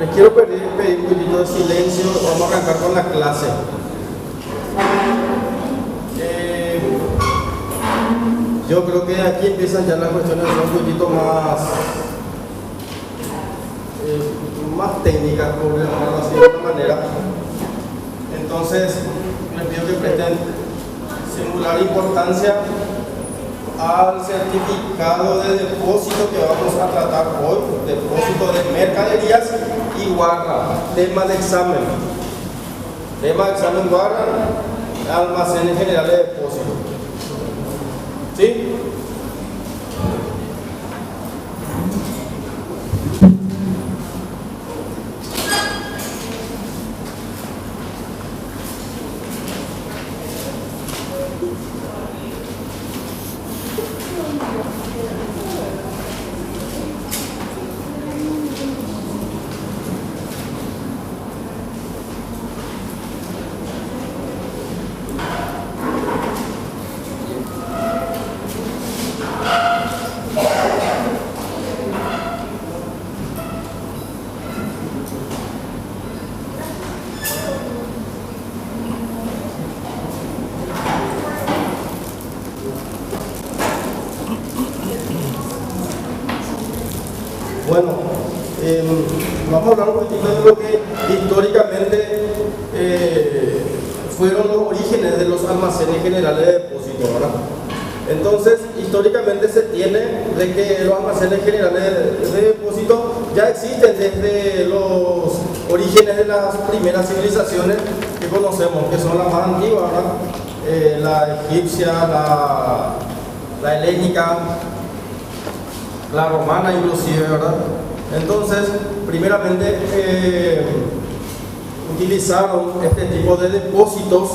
les quiero pedir un poquito de silencio. Vamos a arrancar con la clase. Yo creo que aquí empiezan ya las cuestiones un poquito más técnicas, por llamarlo así de alguna manera. Entonces, les pido que presten singular importancia al certificado de depósito que vamos a tratar hoy, depósito de mercaderías y guarda, tema de examen. Tema de examen guarda, almacenes generales de depósito. ¿Sí? Bueno, vamos a hablar un poquito de lo que históricamente fueron los orígenes de los almacenes generales de depósito, ¿verdad? Entonces, históricamente se tiene de que los almacenes generales de depósito ya existen desde los orígenes de las primeras civilizaciones que conocemos, que son las más antiguas, ¿verdad? La egipcia, la helénica, la romana inclusive, ¿verdad? Entonces, primeramente utilizaron este tipo de depósitos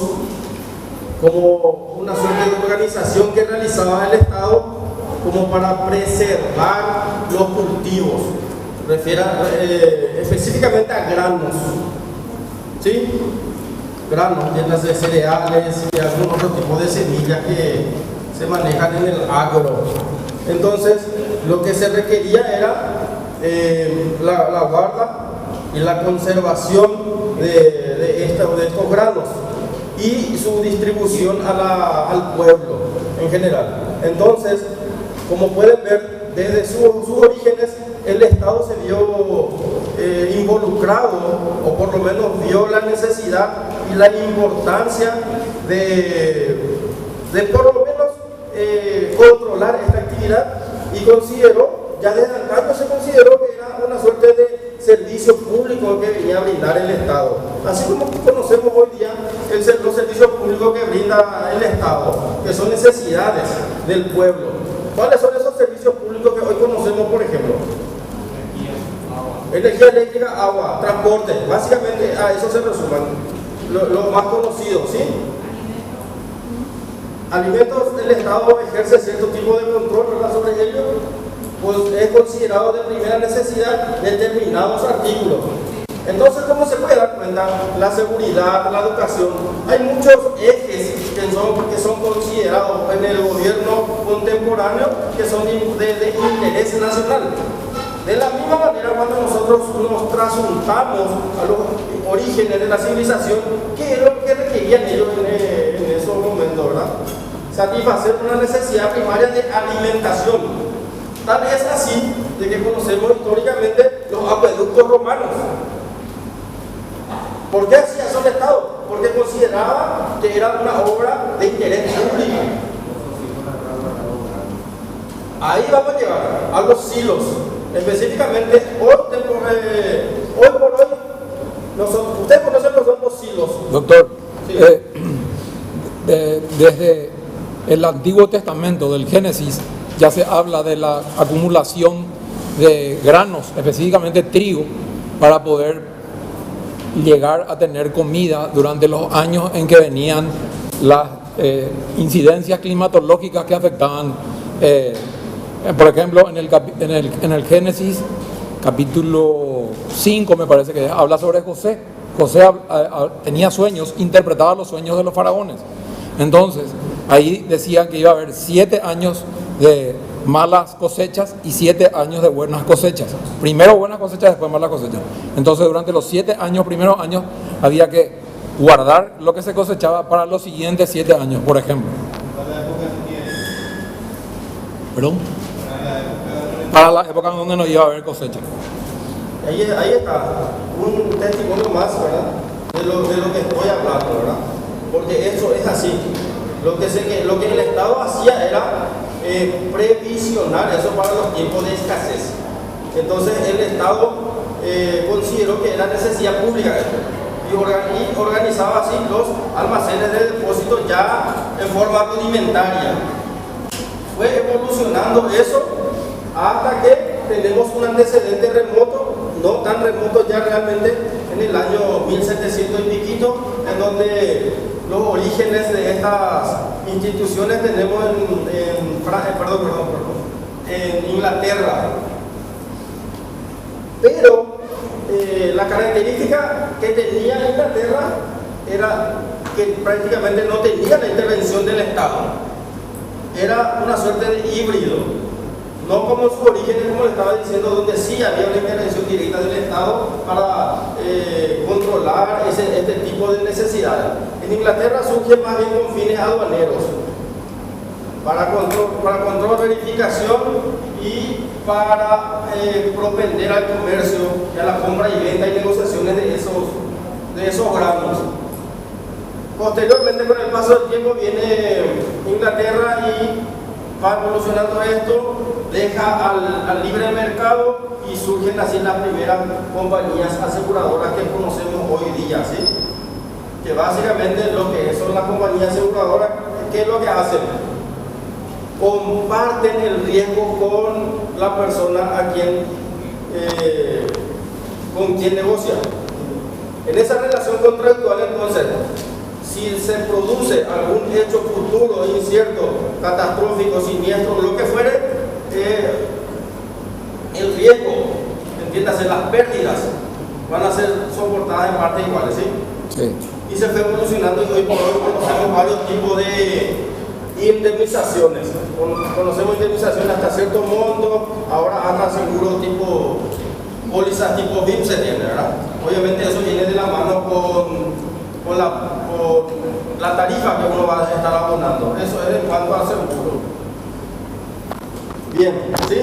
como una suerte de organización que realizaba el Estado como para preservar los cultivos, refiere específicamente a granos, ¿sí? Granos, llenas de cereales y algún otro tipo de semillas que se manejan en el agro. Entonces, lo que se requería era la guarda y la conservación de estos granos y su distribución al pueblo en general. Entonces, como pueden ver, desde sus orígenes, el Estado se vio involucrado, o por lo menos vio la necesidad y la importancia de por lo menos controlar esta actividad, y consideró, ya desde antaño se consideró que era una suerte de servicio público que venía a brindar el Estado. Así como conocemos hoy día los servicios públicos que brinda el Estado, que son necesidades del pueblo. ¿Cuáles son esos servicios públicos que hoy conocemos, por ejemplo? Energía eléctrica, agua, transporte, básicamente a eso se resumen lo más conocido, ¿sí? Alimentos, el Estado ejerce cierto tipo de control, ¿verdad?, sobre ellos, pues es considerado de primera necesidad determinados artículos. Entonces, ¿cómo se puede dar cuenta? La seguridad, la educación, hay muchos ejes que son considerados en el gobierno contemporáneo que son de interés nacional. De la misma manera, cuando nosotros nos trasuntamos a los orígenes de la civilización, ¿qué es lo que requerían ellos en esos momentos, verdad? Satisfacer una necesidad primaria de alimentación. Tal es así de que conocemos históricamente los acueductos romanos. ¿Por qué hacía eso el Estado? Porque consideraba que era una obra de interés público. Ahí vamos a llegar a los silos. Específicamente, hoy por hoy, ustedes conocen lo que son los silos. Doctor, sí. Desde el Antiguo Testamento, del Génesis, ya se habla de la acumulación de granos, específicamente trigo, para poder llegar a tener comida durante los años en que venían las incidencias climatológicas que afectaban. Por ejemplo, en el Génesis, capítulo 5, me parece que habla sobre José. José tenía sueños, interpretaba los sueños de los faraones. Entonces, ahí decía que iba a haber 7 años de malas cosechas y 7 años de buenas cosechas. Primero buenas cosechas, después malas cosechas. Entonces durante los 7 años, primeros años, había que guardar lo que se cosechaba para los siguientes 7 años, por ejemplo. ¿Perdón? Para la época en donde no iba a haber cosecha. Ahí está, un testimonio más, ¿verdad? De lo que estoy hablando, ¿verdad? Porque eso es así. Lo que el Estado hacía era previsionar eso para los tiempos de escasez. Entonces el Estado consideró que era necesidad pública esto y organizaba así los almacenes de depósito ya en forma rudimentaria. Fue evolucionando eso hasta que tenemos un antecedente remoto, no tan remoto ya realmente, en el año 1700 y piquito, en donde los orígenes de estas instituciones tenemos en Inglaterra. Pero la característica que tenía Inglaterra era que prácticamente no tenía la intervención del Estado. Era una suerte de híbrido. No como sus orígenes, como le estaba diciendo, donde sí había una intervención directa del Estado para controlar este tipo de necesidades. En Inglaterra surge más bien con fines aduaneros, para control, verificación y para propender al comercio y a la compra y venta y negociaciones de esos granos. Posteriormente, con el paso del tiempo, viene Inglaterra y va evolucionando esto, deja al libre mercado y surgen así las primeras compañías aseguradoras que conocemos hoy día, ¿sí? Que básicamente lo que son las compañías aseguradoras, ¿qué es lo que hacen? Comparten el riesgo con la persona con quien negocia. En esa relación contractual, entonces, si se produce algún hecho futuro, incierto, catastrófico, siniestro, lo que fuere, el riesgo, entiéndase, las pérdidas van a ser soportadas en partes iguales, ¿sí? Sí. Y se fue evolucionando y hoy por hoy conocemos varios tipos de indemnizaciones. Conocemos indemnizaciones hasta cierto monto, ahora hasta seguro tipo, pólizas tipo VIP se tiene, ¿verdad? Obviamente eso viene de la mano con la tarifa que uno va a estar abonando. Eso es en cuanto al seguro. Bien, ¿sí?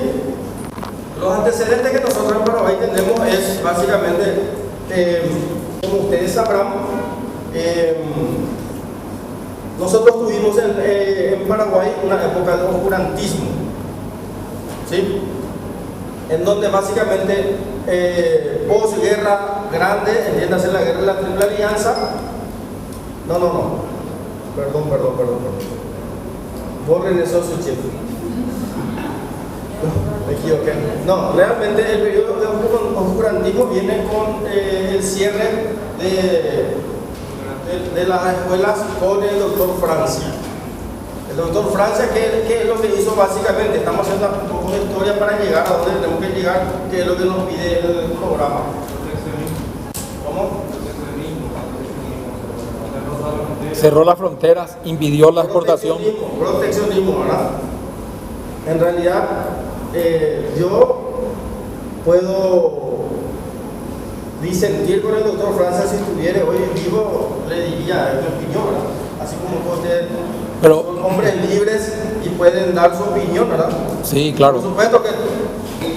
Los antecedentes que nosotros en Paraguay tenemos es básicamente, como ustedes sabrán, nosotros tuvimos en Paraguay una época de oscurantismo, ¿sí? En donde básicamente posguerra grande, entiéndase la guerra de la Triple Alianza. Perdón. Borren eso su chip. Me equivoqué. No, realmente el periodo de oscurantismo viene con el cierre de las escuelas con el doctor Francia. El doctor Francia, ¿qué es lo que hizo básicamente? Estamos haciendo un poco de historia para llegar a donde tenemos que llegar, que es lo que nos pide el programa. ¿Cómo? Cerró las fronteras, impidió la exportación. Proteccionismo, ¿verdad? En realidad, yo puedo disentir con el doctor Francia. Si estuviera hoy vivo, le diría mi opinión, ¿verdad? Así como ustedes son hombres libres y pueden dar su opinión, ¿verdad? Sí, claro. Por supuesto que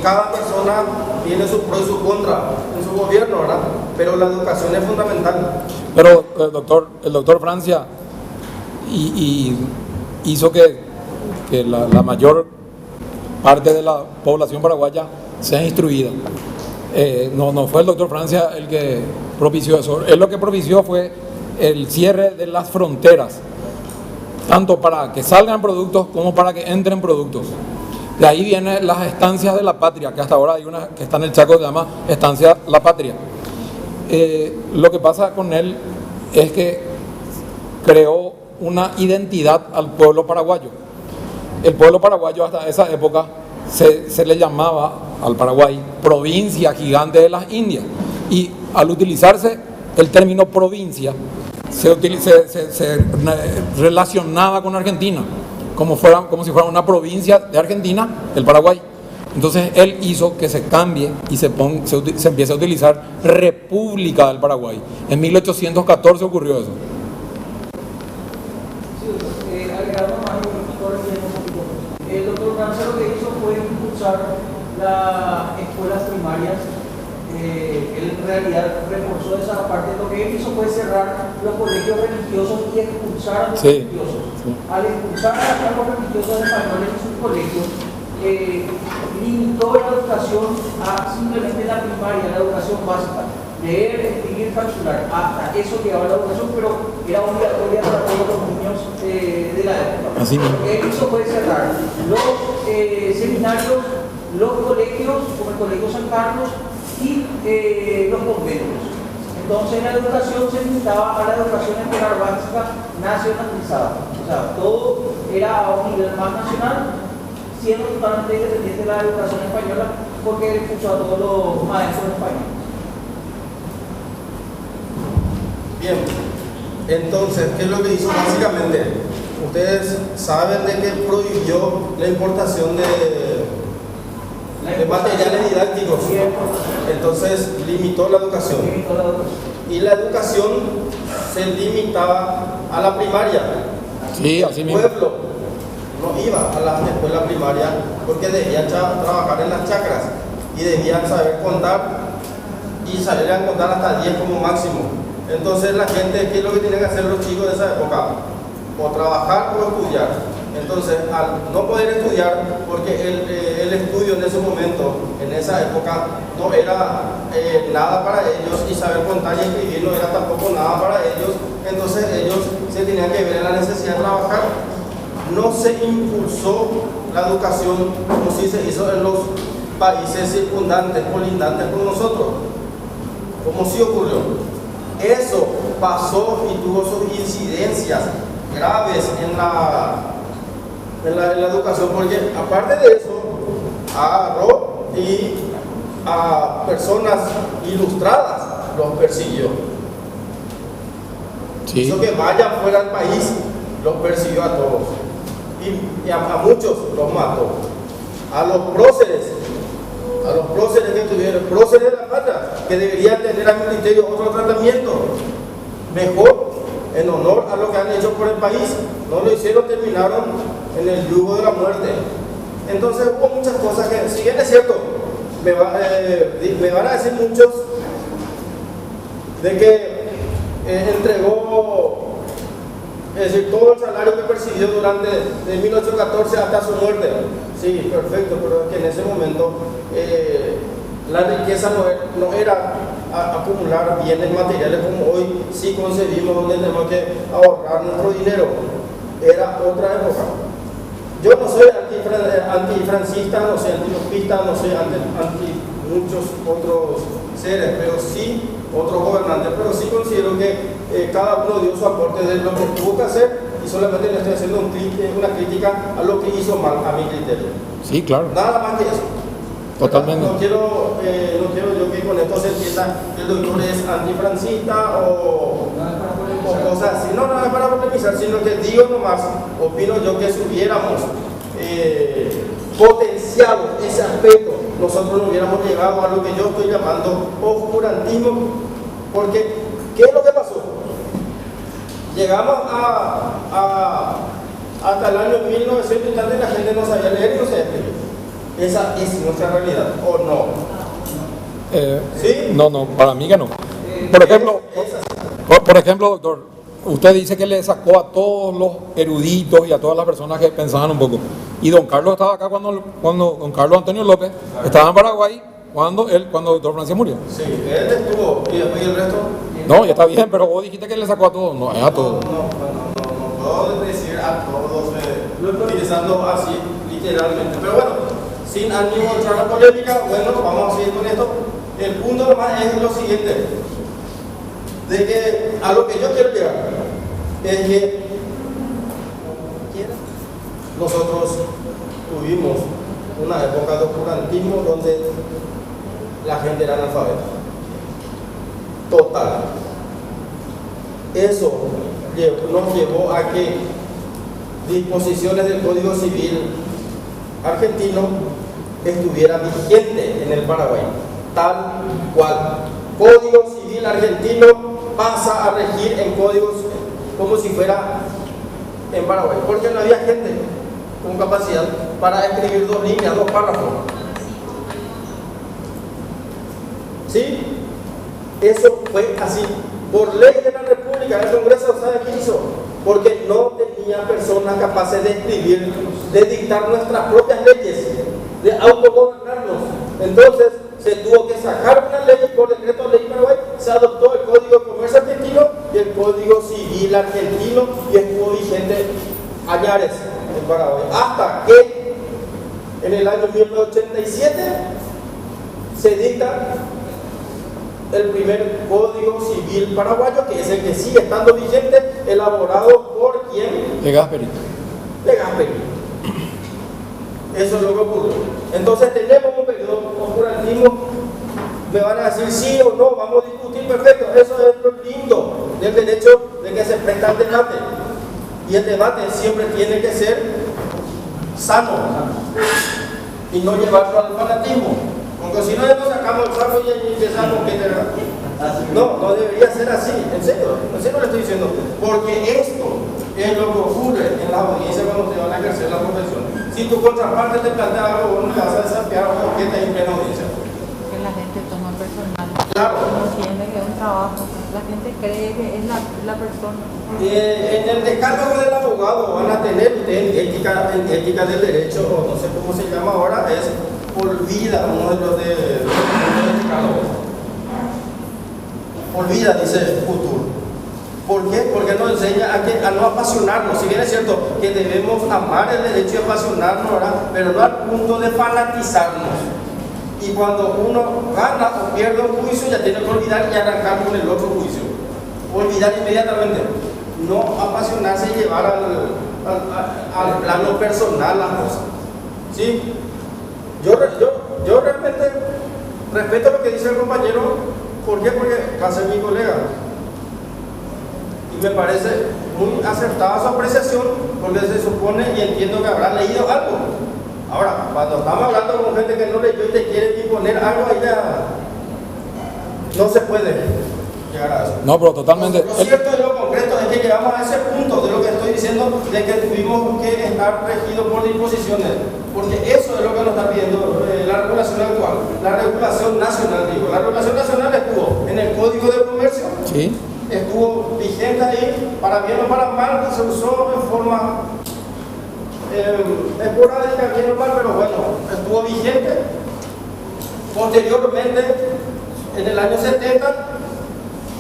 cada persona tiene su pro y su contra en su gobierno, ¿verdad? Pero la educación es fundamental. Pero el doctor Francia hizo que la mayor parte de la población paraguaya sea instruida. No fue el doctor Francia el que propició eso. Él lo que propició fue el cierre de las fronteras, tanto para que salgan productos como para que entren productos. De ahí vienen las estancias de la patria, que hasta ahora hay una que está en el Chaco que se llama Estancia La Patria. Lo que pasa con él es que creó una identidad al pueblo paraguayo. El pueblo paraguayo hasta esa época se le llamaba al Paraguay provincia gigante de las Indias, y al utilizarse el término provincia se relacionaba con Argentina, como si fuera una provincia de Argentina, el Paraguay. Entonces él hizo que se cambie y se empiece a utilizar República del Paraguay. En 1814 ocurrió eso. Sí, agregando más corrigiendo un poquito. El doctor Francia lo que hizo fue impulsar las escuelas primarias. Él en realidad reforzó esa parte. Lo que él hizo fue cerrar los colegios religiosos y expulsar a los religiosos. Sí. Al expulsar a los religiosos españoles en sus colegios, limitó la educación a simplemente la primaria, la educación básica, leer, escribir, calcular. Hasta eso llegaba la educación, pero era obligatoria para todos los niños de la época. Así mismo. Lo que él hizo fue cerrar los seminarios, los colegios, como el Colegio San Carlos, y los conventos. Entonces la educación se limitaba a la educación escolar básica nacionalizada. O sea, todo era a un nivel más nacional, siendo totalmente independiente de la educación española, porque él puso a todos los maestros españoles. Bien, entonces, ¿qué es lo que hizo básicamente? Ustedes saben de que prohibió la importación de materiales didácticos. Entonces limitó la educación. Y la educación se limitaba a la primaria. Sí, así mismo. El pueblo no iba a la escuela primaria porque debían trabajar en las chacras y debían saber contar y salir a contar hasta 10 como máximo. Entonces la gente, ¿qué es lo que tienen que hacer los chicos de esa época? O trabajar o estudiar. Entonces, al no poder estudiar, porque el estudio en ese momento, en esa época, no era nada para ellos, y saber contar y escribir no era tampoco nada para ellos, entonces ellos se tenían que ver en la necesidad de trabajar. No se impulsó la educación como si se hizo en los países circundantes, colindantes con nosotros, como si ocurrió. Eso pasó y tuvo sus incidencias graves en la educación, porque aparte de eso, agarró y a personas ilustradas los persiguió. Sí. Hizo que vayan fuera del país, los persiguió a todos. Y a muchos los mató. A los próceres que tuvieron, próceres de la patria, que deberían tener a mi criterio otro tratamiento mejor, en honor a lo que han hecho por el país. No lo hicieron, terminaron en el yugo de la muerte. Entonces hubo muchas cosas que, si bien es cierto, me van a decir muchos de que entregó, es decir, todo el salario que percibió durante de 1814 hasta su muerte. Sí, perfecto, pero es que en ese momento la riqueza no era acumular bienes materiales como hoy sí concebimos, donde tenemos que ahorrar nuestro dinero. Era otra época. Yo no soy antifrancista, no soy antilopista, no soy anti muchos otros seres, pero sí otros gobernantes, pero sí considero que cada uno dio su aporte de lo que tuvo que hacer, y solamente le estoy haciendo una crítica a lo que hizo mal, a mi criterio. Sí, claro. Nada más que eso. Totalmente. No quiero yo que con esto se entienda que el doctor es antifrancista o cosas así. No es para polemizar, sino que digo nomás, opino yo que si hubiéramos potenciado ese aspecto, nosotros no hubiéramos llegado a lo que yo estoy llamando oscurantismo. Porque, ¿qué es lo que pasó? Llegamos hasta el año 1900 y tanto, y la gente no sabía leer y no sabía escribir. Esa es nuestra realidad, ¿o no? ¿Sí? No, para mí que no. Por ejemplo, doctor, usted dice que le sacó a todos los eruditos y a todas las personas que pensaban un poco. Y don Carlos estaba acá cuando don Carlos Antonio López estaba en Paraguay cuando doctor Francia murió. Sí, él estuvo, y después el resto. No, ya está bien, pero vos dijiste que le sacó a todos. No, es a todos. No puedo decir a todos utilizando así literalmente. Pero bueno, sin ánimo de entrar a la polémica, bueno, vamos a seguir con esto. El punto nomás es lo siguiente, de que a lo que yo quiero llegar es que nosotros tuvimos una época de oscurantismo donde la gente era analfabeta total. Eso nos llevó a que disposiciones del Código Civil argentino estuviera vigente en el Paraguay, tal cual. Código Civil argentino pasa a regir en códigos como si fuera en Paraguay, porque no había gente con capacidad para escribir 2 líneas, 2 párrafos. ¿Sí? Eso fue así. Por ley de la República, el Congreso, ¿sabe qué hizo? Porque no tenía personas capaces de escribir, de dictar nuestras propias leyes, de autogobernarnos. Entonces, se tuvo que sacar una ley por decreto de ley Paraguay, se adoptó el Código de Comercio argentino y el Código Civil argentino y estuvo vigente añares en Paraguay. Hasta que en el año 1987 se dicta el primer Código Civil paraguayo, que es el que sigue estando vigente, elaborado por ¿quién? Legazperi. Legazperi. Eso es lo que ocurrió. Entonces tenemos un periodo oscurantismo. Me van a decir sí o no, vamos a discutir, perfecto. Eso es lo lindo del derecho de que se presta el debate. Y el debate siempre tiene que ser sano y no llevarlo al fanatismo. Porque si no, nos sacamos el saco y empezamos que no debería ser así, en serio le estoy diciendo, porque esto es lo que ocurre en la audiencia cuando te van a ejercer la profesión. Si tu contraparte te plantea algo, no le vas a desafiar o que te en plena audiencia. Que la gente toma personal. Claro. No entiende que es un trabajo. La gente cree que es la persona. En el decálogo del abogado van a tener en ética del derecho, o no sé cómo se llama ahora, es olvida uno de los decálogos. Olvida, dice futuro. ¿Por qué? Porque nos enseña a no apasionarnos. Si bien es cierto que debemos amar el derecho y apasionarnos, ¿verdad? Pero no al punto de fanatizarnos. Y cuando uno gana o pierde un juicio, ya tiene que olvidar y arrancar con el otro juicio. Olvidar inmediatamente. No apasionarse y llevar al plano personal las cosas. ¿Sí? Yo realmente respeto lo que dice el compañero. ¿Por qué? Porque va a ser mi colega. Y me parece muy acertada su apreciación, porque se supone y entiendo que habrá leído algo. Ahora, cuando estamos hablando con gente que no leyó y te quiere imponer algo, ahí ya no se puede llegar a eso. No, pero totalmente. Lo cierto y lo concreto es que llegamos a ese punto de lo que estoy diciendo, de que tuvimos que estar regidos por disposiciones, porque eso es lo que nos está pidiendo la regulación actual, la regulación nacional, digo. La regulación nacional estuvo en el Código de Comercio, Sí. estuvo vigente ahí, para bien o para mal, se usó en forma esporádica, bien o mal, pero bueno, estuvo vigente. Posteriormente, en el año 70,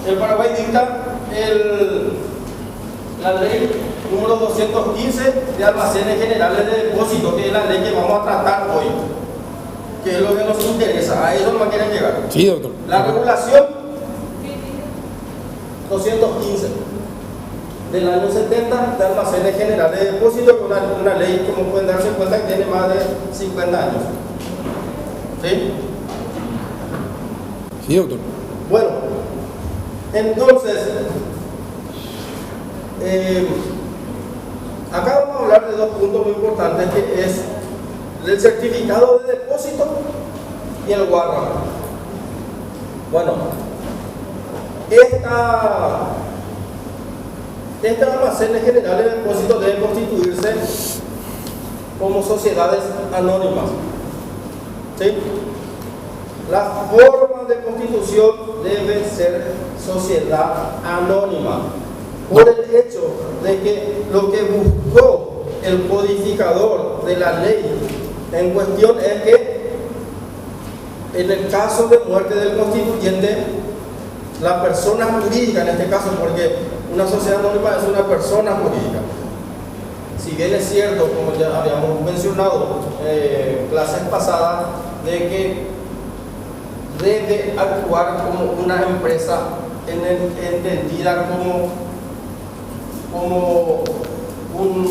el Paraguay dicta la ley número 215 de almacenes generales de depósito, que es la ley que vamos a tratar hoy, que es lo que nos interesa, a eso no quieren llegar. Sí, doctor. La regulación 215 del año 70 de almacenes generales de depósito, una ley, como pueden darse cuenta, que tiene más de 50 años. ¿Sí? Sí, doctor. Bueno, entonces, acá vamos a hablar de 2 puntos muy importantes, que es el certificado de depósito y el guarda. Bueno, estos almacenes generales de depósito deben constituirse como sociedades anónimas. ¿Sí? La forma de constitución debe ser sociedad anónima, por el hecho de que lo que buscó el codificador de la ley en cuestión es que en el caso de muerte del constituyente, la persona jurídica, en este caso, porque una sociedad anónima es una persona jurídica. Si bien es cierto, como ya habíamos mencionado clases pasadas, de que debe actuar como una empresa entendida como un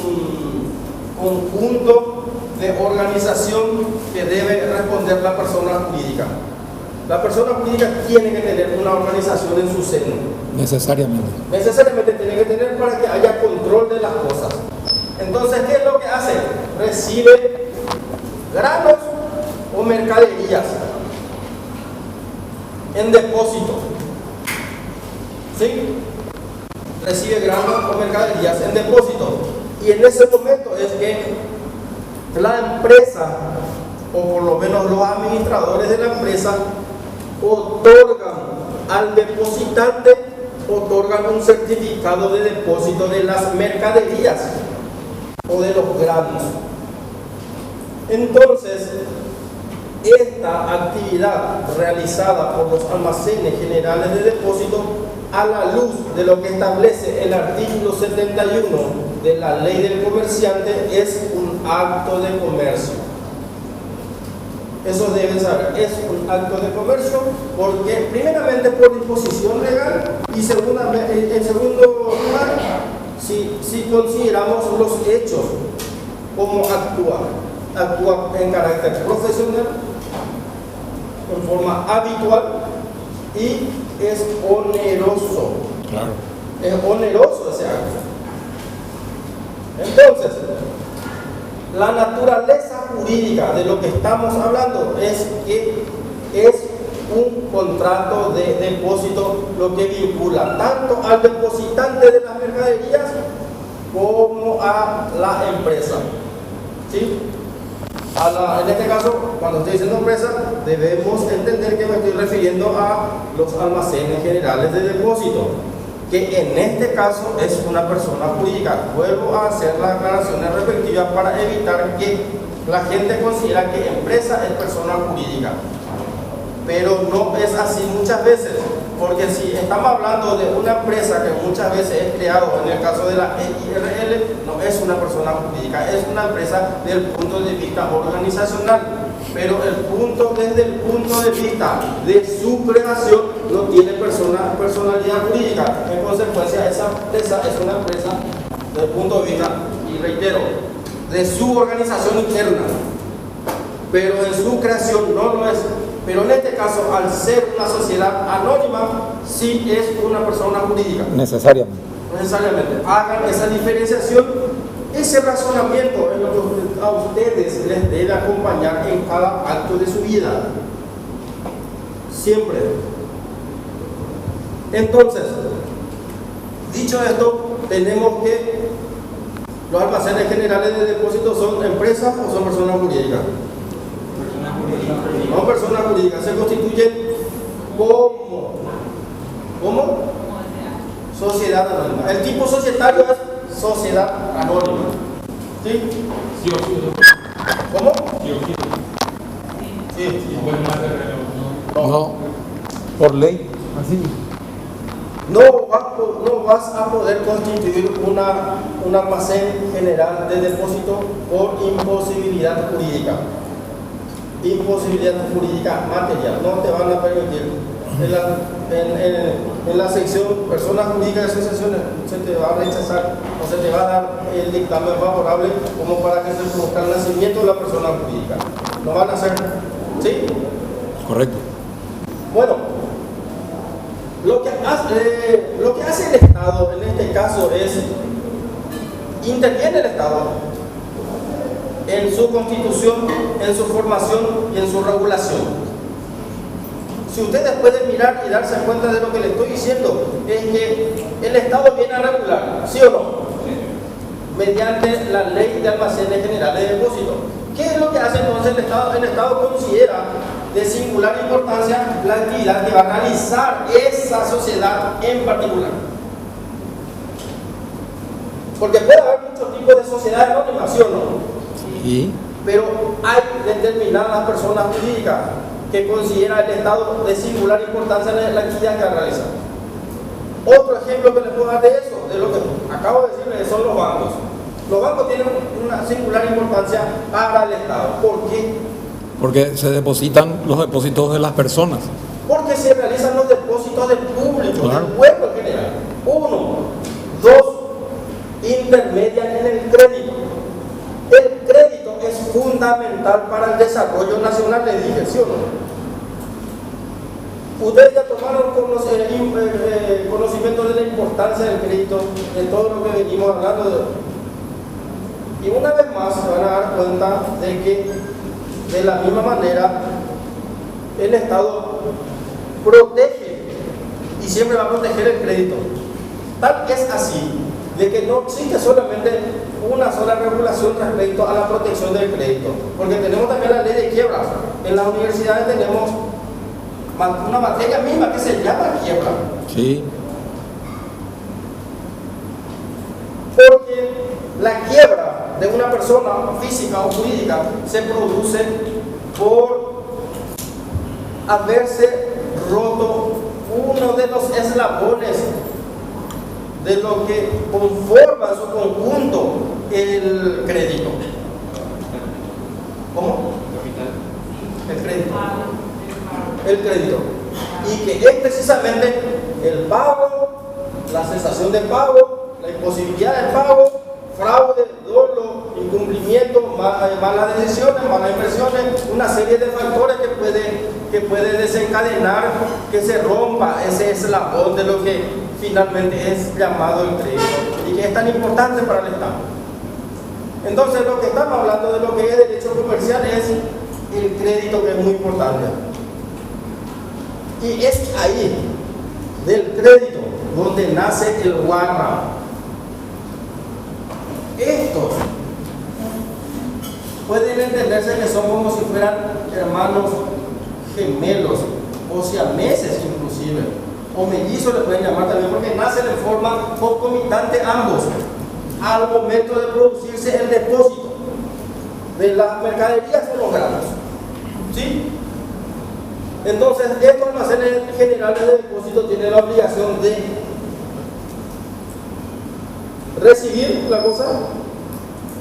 conjunto de organización que debe responder la persona jurídica. La persona jurídica tiene que tener una organización en su seno. Necesariamente. Necesariamente tiene que tener para que haya control de las cosas. Entonces, ¿qué es lo que hace? Recibe granos o mercaderías en depósito. ¿Sí? Recibe granos o mercaderías en depósito. Y en ese momento es que la empresa, o por lo menos los administradores de la empresa, otorgan al depositante, otorgan un certificado de depósito de las mercaderías o de los granos. Entonces, esta actividad realizada por los almacenes generales de depósito, a la luz de lo que establece el artículo 71 de la ley del comerciante, es un acto de comercio. Eso deben saber, es un acto de comercio porque primeramente por disposición legal y en segundo lugar, si consideramos los hechos, cómo actúa en carácter profesional, en forma habitual, y es oneroso. Claro. Es oneroso ese acto. Entonces, la naturaleza jurídica de lo que estamos hablando es que es un contrato de depósito lo que vincula tanto al depositante de las mercaderías como a la empresa. ¿Sí? En este caso, cuando estoy diciendo empresa, debemos entender que me estoy refiriendo a los almacenes generales de depósito, que en este caso es una persona jurídica. Vuelvo a hacer las aclaraciones respectivas para evitar que la gente considera que empresa es persona jurídica, pero no es así muchas veces, porque si estamos hablando de una empresa que muchas veces es creado, en el caso de la EIRL, no es una persona jurídica, es una empresa desde el punto de vista organizacional, pero desde el punto de vista de su creación no tiene personalidad jurídica. En consecuencia, esa empresa es una empresa desde el punto de vista, y reitero, de su organización interna, pero en su creación no lo es. Pero en este caso, al ser una sociedad anónima, sí es una persona jurídica. Necesariamente. Hagan esa diferenciación. Ese razonamiento es lo que a ustedes les debe acompañar en cada acto de su vida. Siempre. Entonces, dicho esto, tenemos que los almacenes generales de depósito son empresas o son personas jurídicas. Son personas jurídicas, se constituyen como sociedad anónima. El tipo societario es sociedad anónima. ¿Sí? Sí o sí. ¿Cómo? Sí o sí. Sí. No, por ley. Así. No vas a poder constituir un almacén general de depósito por imposibilidad jurídica. Imposibilidad jurídica material, no te van a permitir. En la sección personas jurídicas y asociaciones se te va a rechazar o se te va a dar el dictamen favorable como para que se produzca el nacimiento de la persona jurídica. ¿Lo van a hacer? ¿Sí? Correcto. Bueno, lo que hace el Estado en este caso es interviene el Estado en su constitución, en su formación y en su regulación. Si ustedes pueden mirar y darse cuenta de lo que les estoy diciendo, es que el Estado viene a regular, ¿sí o no? Mediante la ley de almacenes generales de depósito. ¿Qué es lo que hace entonces el Estado? El Estado considera de singular importancia la actividad que va a realizar esa sociedad en particular. Porque puede haber muchos tipos de sociedades anónimas, ¿sí o no? Sí. Pero hay determinadas personas jurídicas que considera el Estado de singular importancia en la actividad que realiza. Otro ejemplo que les puedo dar de eso, de lo que acabo de decirles, son los bancos. Los bancos tienen una singular importancia para el Estado. ¿Por qué? Porque se depositan los depósitos de las personas. Porque se realizan los depósitos del público, Claro. del pueblo en general. Uno. Dos, intermedian en el crédito. El crédito es fundamental para el desarrollo nacional, le dije, ¿sí o no? Ustedes ya tomaron conocimiento de la importancia del crédito, de todo lo que venimos hablando. Y una vez más se van a dar cuenta de que de la misma manera el Estado protege y siempre va a proteger el crédito. Tal es así de que no existe solamente una sola regulación respecto a la protección del crédito, porque tenemos también la ley de quiebras. En las universidades tenemos una materia misma que se llama quiebra. Sí. Porque la quiebra de una persona física o jurídica se produce por haberse roto uno de los eslabones de lo que conforma en su conjunto el crédito. ¿Cómo? El crédito. El crédito. Y que es precisamente el pago, la cesación del pago, la imposibilidad del pago, fraude, dolo, incumplimiento, malas decisiones, malas inversiones, una serie de factores que puede desencadenar que se rompa ese eslabón de lo que finalmente es llamado el crédito y que es tan importante para el Estado. Entonces, lo que estamos hablando de lo que es derecho comercial es el crédito, que es muy importante. Y es ahí, del crédito, donde nace el guarda. Estos pueden entenderse que son como si fueran hermanos gemelos o siameses inclusive, o mellizos le pueden llamar también, porque nacen en forma concomitante ambos al momento de producirse el depósito de las mercaderías o los granos. ¿Sí? Entonces, estos almacenes generales de depósito tienen la obligación de recibir la cosa,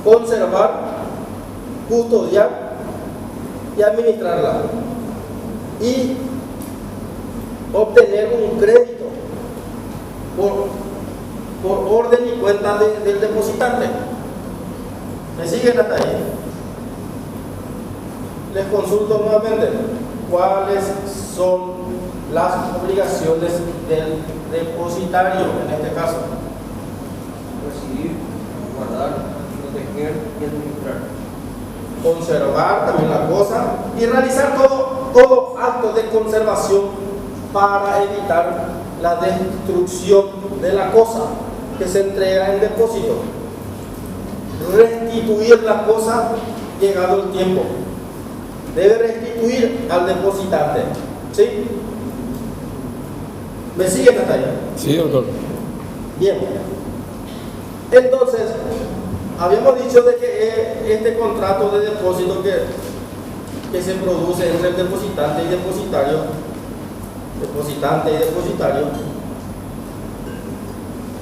conservar, custodiar y administrarla, y obtener un crédito por orden y cuenta del depositante. ¿Me siguen hasta ahí? Les consulto nuevamente cuáles son las obligaciones del depositario en este caso. Recibir, guardar, proteger y administrar. Conservar también la cosa y realizar todo acto de conservación para evitar la destrucción de la cosa que se entrega en depósito. Restituir la cosa llegado el tiempo. Debe restituir al depositante. ¿Sí? ¿Me siguen hasta ahí? Sí, doctor. Bien. Entonces, habíamos dicho de que este contrato de depósito que se produce entre el depositante y depositario,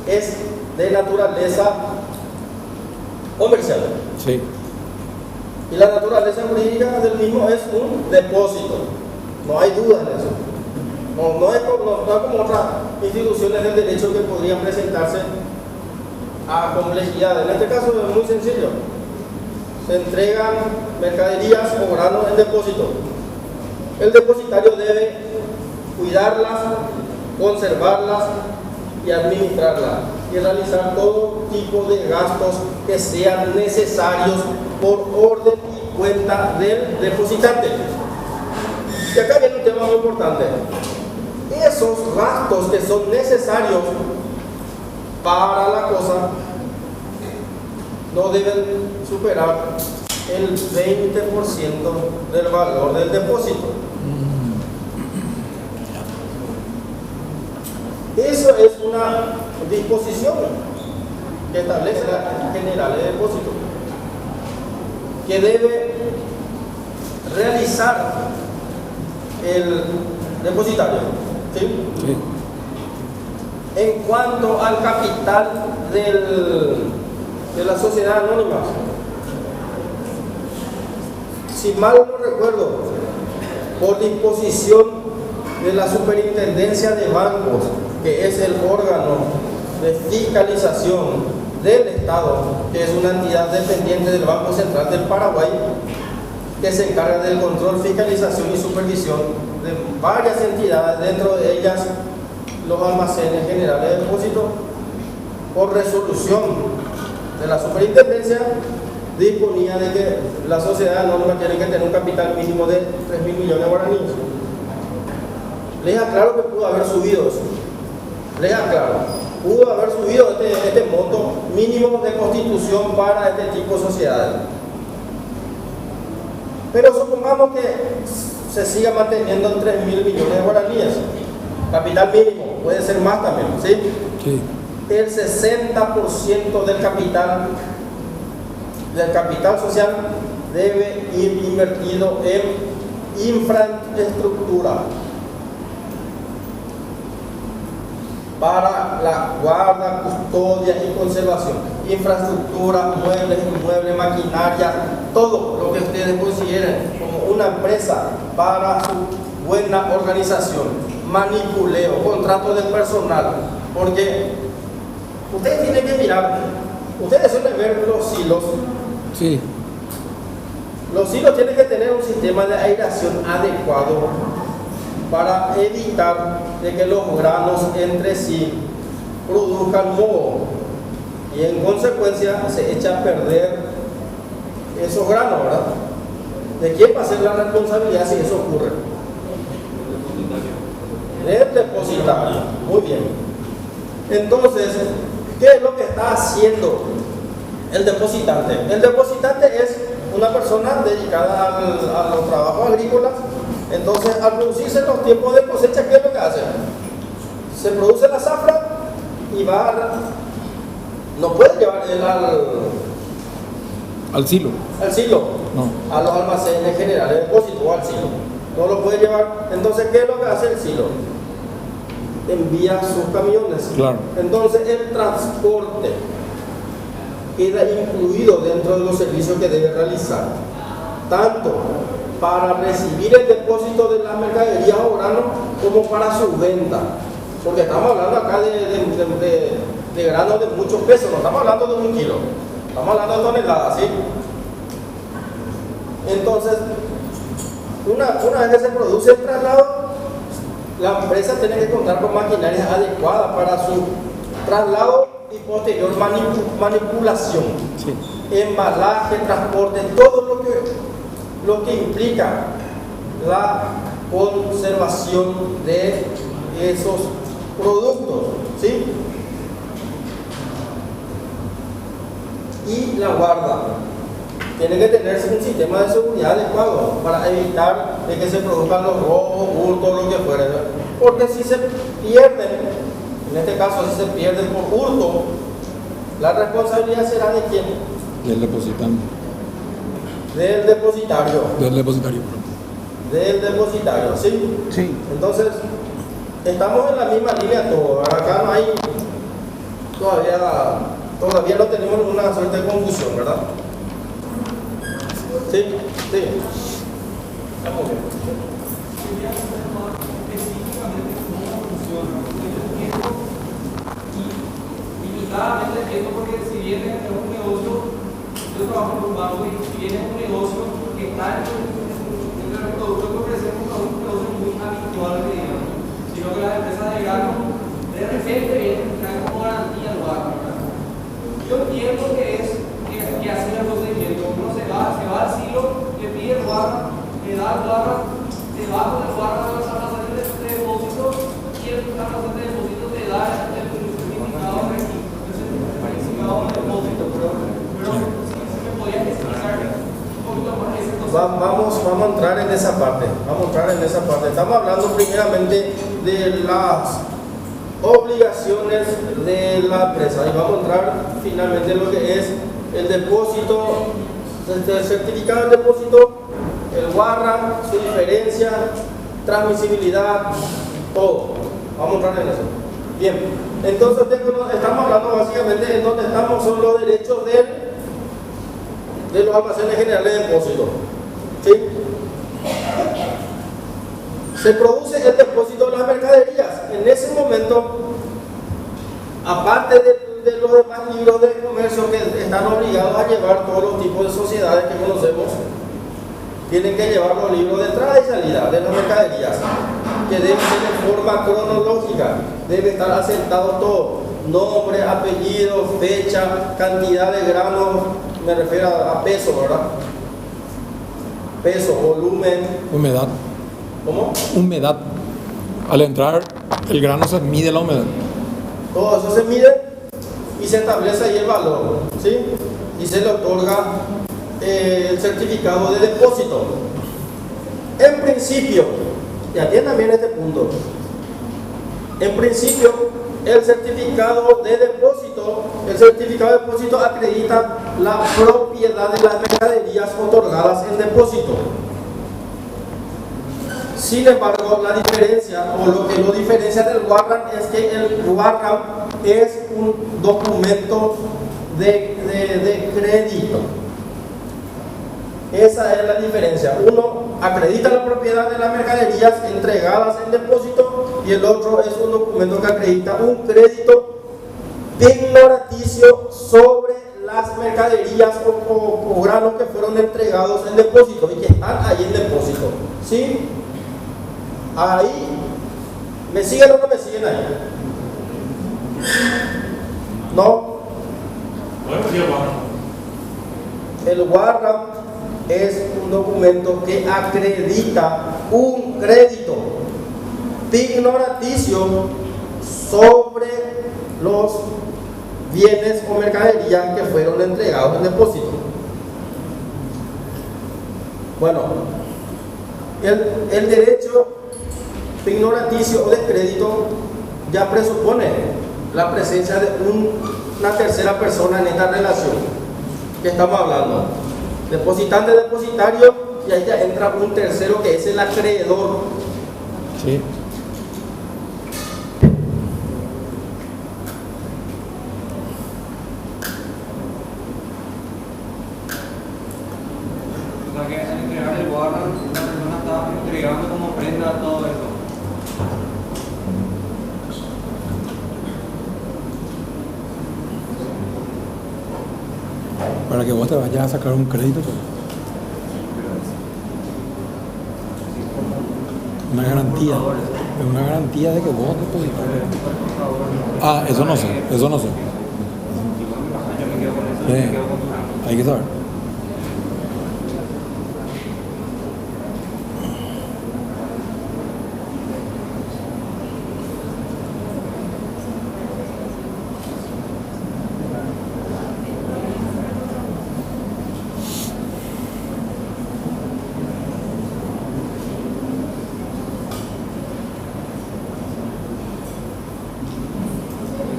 es de naturaleza comercial. Sí. Y la naturaleza jurídica del mismo es un depósito. No hay duda en eso. No es como otras instituciones del derecho que podrían presentarse a complejidad. En este caso es muy sencillo. Se entregan mercaderías o granos en depósito. El depositario debe cuidarlas, conservarlas y administrarlas, y realizar todo tipo de gastos que sean necesarios por orden y cuenta del depositante. Y acá viene un tema muy importante. Esos gastos que son necesarios para la cosa no deben superar el 20% del valor del depósito. Eso es una disposición que establece la general de depósito, que debe realizar el depositario. ¿Sí? Sí. En cuanto al capital de la sociedad anónima, si mal no recuerdo, por disposición de la Superintendencia de Bancos, que es el órgano de fiscalización del Estado, que es una entidad dependiente del Banco Central del Paraguay, que se encarga del control, fiscalización y supervisión de varias entidades, dentro de ellas los almacenes generales de depósito. Por resolución de la Superintendencia, disponía de que la sociedad anónima tiene que tener un capital mínimo de 3.000 millones de guaraníes. Les aclaro que pudo haber subido eso. Les aclaro, pudo haber subido este monto mínimo de constitución para este tipo de sociedades. Pero supongamos que se siga manteniendo en 3.000 millones de guaraníes. Capital mínimo, puede ser más también, ¿sí? Sí. El 60% del capital social debe ir invertido en infraestructura para la guarda, custodia y conservación. Infraestructura, muebles, inmuebles, maquinaria, todo lo que ustedes consideren como una empresa para su buena organización, manipuleo, contrato de personal, porque ustedes tienen que mirar, ustedes suelen ver los silos. Sí. Los silos tienen que tener un sistema de aireación adecuado para evitar de que los granos entre sí produzcan moho y en consecuencia se echa a perder esos granos, ¿verdad? ¿De quién va a ser la responsabilidad si eso ocurre? Del depositario. Muy bien. Entonces, ¿qué es lo que está haciendo el depositante? El depositante es una persona dedicada a los trabajos agrícolas. Entonces, al producirse los tiempos de cosecha, ¿qué es lo que hace? Se produce la zafra y no puede llevar él Al silo. al silo, No. a los almacenes generales de depósito o al silo. No lo puede llevar. Entonces, ¿qué es lo que hace el silo? Envía sus camiones. Claro. Entonces, el transporte queda incluido dentro de los servicios que debe realizar, tanto para recibir el depósito de las mercaderías o granos como para su venta, porque estamos hablando acá de granos de muchos pesos, no estamos hablando de 1 kilo, estamos hablando de toneladas, ¿sí? Entonces, una vez que se produce el traslado, la empresa tiene que contar con maquinaria adecuada para su traslado y posterior manipulación, Sí. embalaje, transporte, todo lo que implica la conservación de esos productos, ¿sí? Y la guarda tiene que tener un sistema de seguridad adecuado para evitar de que se produzcan los robos, hurtos, lo que fuera, porque si se pierden, en este caso si se pierden por hurto, la responsabilidad será de quién? Del depositante. Del depositario. Del depositario. Del depositario, ¿sí? Sí. Entonces, estamos en la misma línea todos. Acá no hay, todavía no tenemos una suerte de confusión, ¿verdad? Sí, sí. Estamos bien. Limitadamente entiendo, porque si bien es un negocio, yo trabajo en un banco y si bien es un negocio que está entre los productos que ofrecemos, no es un negocio muy habitual, digamos, sino que las empresas de grano de repente vienen y traen como garantía al barco. Yo entiendo que así es el procedimiento. Uno se va al silo, le pide el barra, le da el barra, se va con el barra a los almacenes de depósito y el almacén de depósito te da el certificado de depósito. Pero si me podías explicar un poquito más ese concepto. Vamos a entrar en esa parte. Estamos hablando primeramente de las obligaciones de la empresa y vamos a entrar finalmente en lo que es el depósito, el certificado de depósito, el guarda, su diferencia, transmisibilidad, todo. Vamos a entrar en eso. Bien, entonces estamos hablando básicamente en donde estamos son los derechos de los almacenes generales de depósito. ¿Sí? Se produce el depósito de las mercaderías. En ese momento, aparte de los demás libros de comercio que están obligados a llevar todos los tipos de sociedades que conocemos, tienen que llevar los libros de entrada y salida de las mercaderías, que deben ser de forma cronológica, debe estar asentado todo, nombre, apellido, fecha, cantidad de granos me refiero a peso, ¿verdad? Peso, volumen. Humedad. ¿Cómo? Humedad. Al entrar, el grano se mide la humedad. Todo eso se mide y se establece ahí el valor, ¿sí? Y se le otorga el certificado de depósito. En principio, y atiendan bien este punto, en principio el certificado de depósito acredita la propiedad de las mercaderías otorgadas en depósito. Sin embargo, la diferencia, o lo que lo diferencia del warrant, es que el warrant es un documento de crédito. Esa es la diferencia. Uno acredita la propiedad de las mercaderías entregadas en depósito y el otro es un documento que acredita un crédito ignoraticio sobre las mercaderías o granos que fueron entregados en depósito y que están ahí en depósito. ¿Sí? Ahí, ¿me siguen o no me siguen ahí? ¿No? El warrant es un documento que acredita un crédito ignoraticio sobre los bienes o mercaderías que fueron entregados en depósito. Bueno, el derecho ignoraticio o de crédito ya presupone la presencia de una tercera persona en esta relación que estamos hablando. Depositante, depositario, y ahí ya entra un tercero que es el acreedor. Sí. O sea que al entregar el warrant, la persona está entregando como prenda todo eso. Para que vos te vayas a sacar un crédito. Una garantía. Es una garantía de que vos depositas. Ah, eso no sé. Eso no sé. Yo me quedo con eso, yo me quedo con tu. Hay que saber.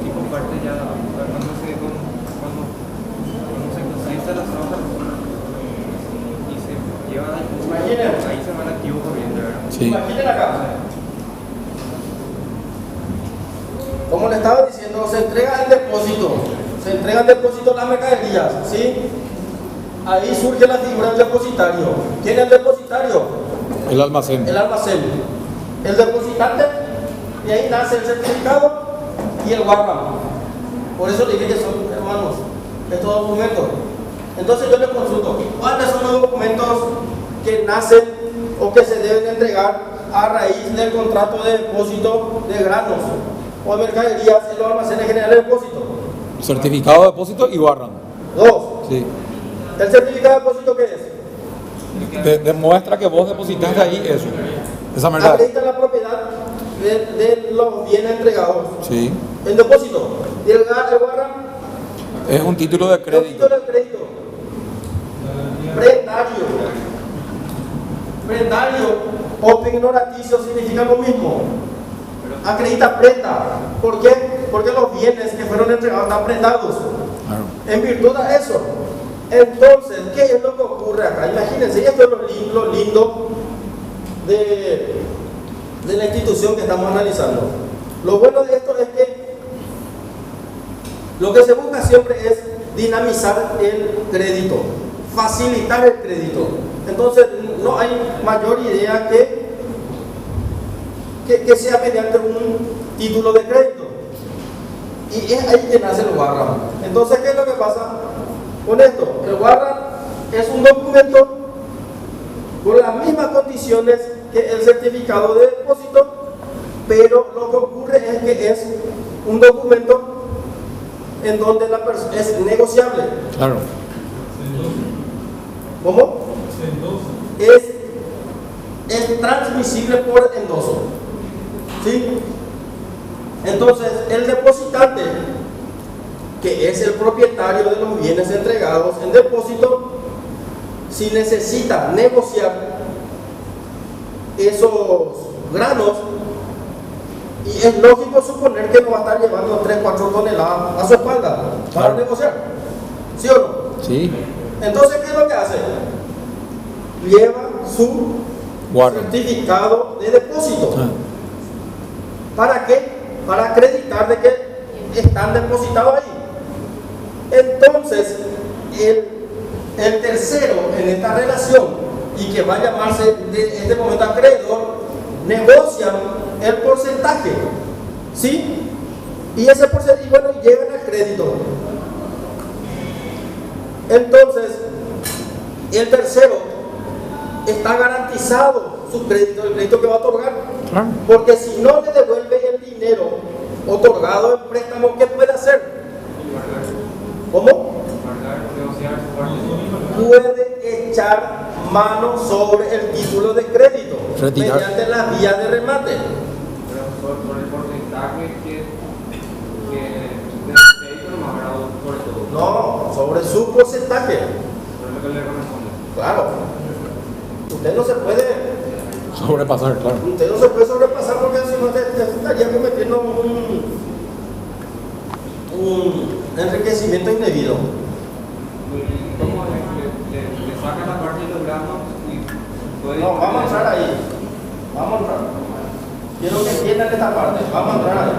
Y comparte ya, cuando se cosecha las hojas y se lleva al público, Imaginen. ahí se va el activo corriente, ¿verdad? Sí. Imaginen acá. Como le estaba diciendo, se entrega en depósito las mercaderías, ¿sí? Ahí surge la figura del depositario. ¿Quién es el depositario? El almacén. El almacén. El depositante, y ahí nace el certificado y el warrant. Por eso le dije que son hermanos estos documentos. Entonces yo le consulto, ¿cuáles son los documentos que nacen o que se deben entregar a raíz del contrato de depósito de granos o mercaderías en los almacenes generales de depósito? Certificado de depósito y warrant. Dos. Sí. ¿El certificado de depósito qué es? Demuestra que vos depositaste ahí eso. Esa mercadería. Acredita la propiedad de los bienes entregados. Sí. El depósito. Y el warrant. Es un título de crédito. Título de crédito. Prendario. Prendario o ignoraticio significa lo mismo. Acredita prenda. ¿Por qué? Porque los bienes que fueron entregados están prendados. Claro. En virtud de eso. Entonces, ¿qué es lo que ocurre acá? Imagínense, esto es lo lindo de la institución que estamos analizando. Lo bueno de esto es que lo que se busca siempre es dinamizar el crédito, facilitar el crédito. Entonces, no hay mayor idea que sea mediante un título de crédito. Y es ahí que nace el warrant. Entonces, ¿qué es lo que pasa con esto? El warrant es un documento con las mismas condiciones que el certificado de depósito, pero lo que ocurre es que es un documento en donde la persona es negociable. Claro. ¿Cómo? Es transmisible por endoso. ¿Sí? Entonces, el depositante, que es el propietario de los bienes entregados en depósito, si necesita negociar esos granos, y es lógico suponer que no va a estar llevando 3-4 toneladas a su espalda para Claro. negociar. ¿Sí o no? Sí, Entonces, ¿qué es lo que hace? Lleva su guarda. certificado de depósito. Ah, ¿Para qué? Para acreditar de que están depositados ahí. Entonces, el tercero en esta relación, y que va a llamarse de este momento acreedor, negocian el porcentaje. ¿Sí? Y ese porcentaje, bueno, llegan al crédito. Entonces, el tercero está garantizado su crédito, el crédito que va a otorgar. claro. Porque si no le devuelve el dinero otorgado en préstamo, ¿qué puede hacer? ¿Cómo? Guardar, negociar, su parte. Puede echar mano sobre el título de crédito Retirar. mediante las vías de remate. Pero por el porcentaje que de crédito no más grado sobre todo. No, sobre su porcentaje. Por lo que le corresponde. Claro. Usted no se puede Sobrepasar, claro. Usted no se puede sobrepasar porque si no te estaría cometiendo un enriquecimiento indebido. ¿Cómo le sacan la parte de los granos y puede... No, vamos a entrar ahí. Vamos a entrar. Quiero que entiendan esta parte. Vamos a entrar ahí.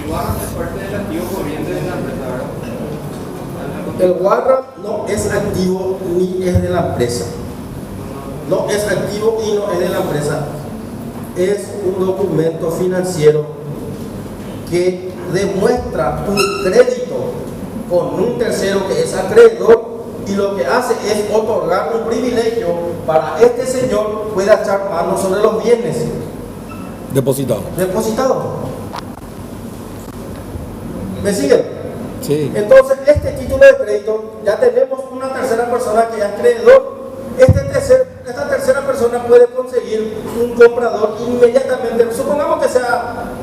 Igual es parte del activo corriente de la empresa, ¿verdad? El warrant no es activo ni es de la empresa. No es activo y no es de la empresa. Es un documento financiero que demuestra un crédito con un tercero que es acreedor, y lo que hace es otorgar un privilegio para este señor pueda echar mano sobre los bienes Depositado. depositados. ¿Me siguen? Sí. Entonces, este título de crédito, ya tenemos una tercera persona que es acreedor. Esta tercera persona puede conseguir un comprador inmediatamente. Supongamos que sea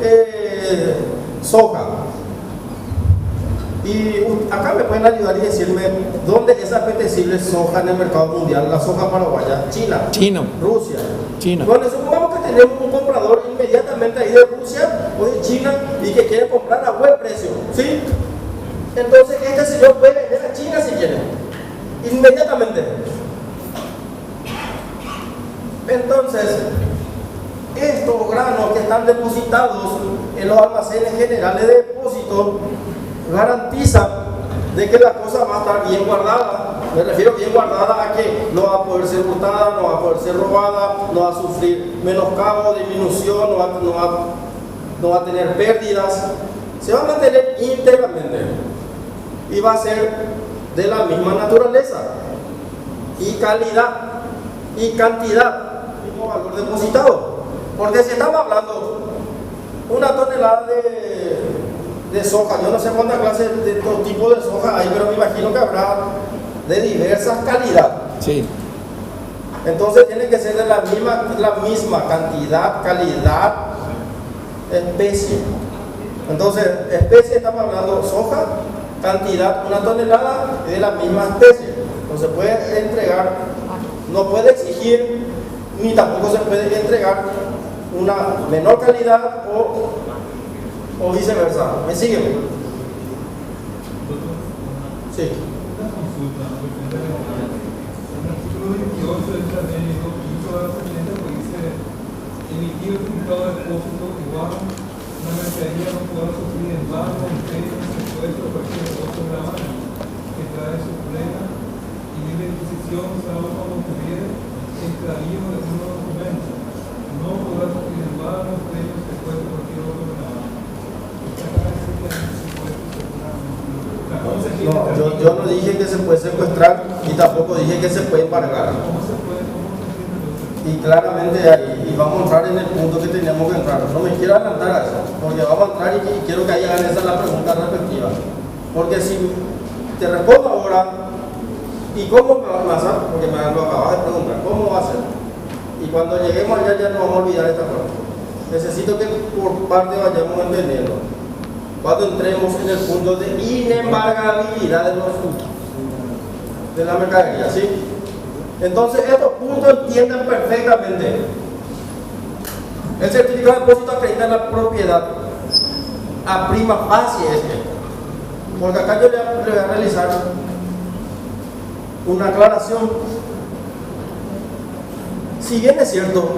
soja. Y acá me pueden ayudar y decirme dónde es apetecible soja en el mercado mundial, la soja paraguaya. China, China. Rusia. China. Bueno, supongamos que tenemos un comprador inmediatamente ahí de Rusia o de China y que quiere comprar a buen precio. ¿Sí? Entonces este señor puede vender a China si quiere, inmediatamente. Entonces, estos granos que están depositados en los almacenes generales de depósito garantizan de que la cosa va a estar bien guardada. Me refiero bien guardada a que no va a poder ser hurtada, no va a poder ser robada, no va a sufrir menoscabo, disminución, no va a tener pérdidas. Se va a mantener íntegramente y va a ser de la misma naturaleza y calidad y cantidad, mismo valor depositado. Porque si estamos hablando una tonelada de soja, yo no sé cuántas clases de todo tipo de soja hay, pero me imagino que habrá de diversas calidades. Sí. Entonces tiene que ser de la misma cantidad, calidad, especie. Entonces, especie, estamos hablando soja, cantidad, una tonelada y de la misma especie. No se puede entregar, no puede exigir, ni tampoco se puede entregar una menor calidad o viceversa. ¿Me siguen? Sí. Una consulta, en el artículo 28 del TADN, toda la siguiente dice: emitir el certificado de depósito igual una mercadería no podrá sufrir embargo, imperio, secuestro o cualquier otro gravamen que trae su plena y libre disposición, salvo cuando tuviera extravío de algunos documentos. No podrá sufrir embargo, imperio, secuestro o cualquier otro gravamen. No, yo no dije que se puede secuestrar y tampoco dije que se puede embargar. Y claramente ahí, y vamos a entrar en el punto que teníamos que entrar. No me quiero adelantar a eso, porque vamos a entrar y quiero que hagan esa la pregunta respectiva. Porque si te respondo ahora, ¿y cómo me va a pasar? Porque me lo acabas de preguntar, ¿cómo va a ser? Y cuando lleguemos allá ya no vamos a olvidar esta parte. Necesito que por parte vayamos entendiendo. Cuando entremos en el punto de inembargabilidad de los de la mercadería, ¿sí? Entonces estos puntos entiendan perfectamente. El certificado de depósito acredita la propiedad a prima facie porque acá yo le voy a realizar una aclaración. Si bien es cierto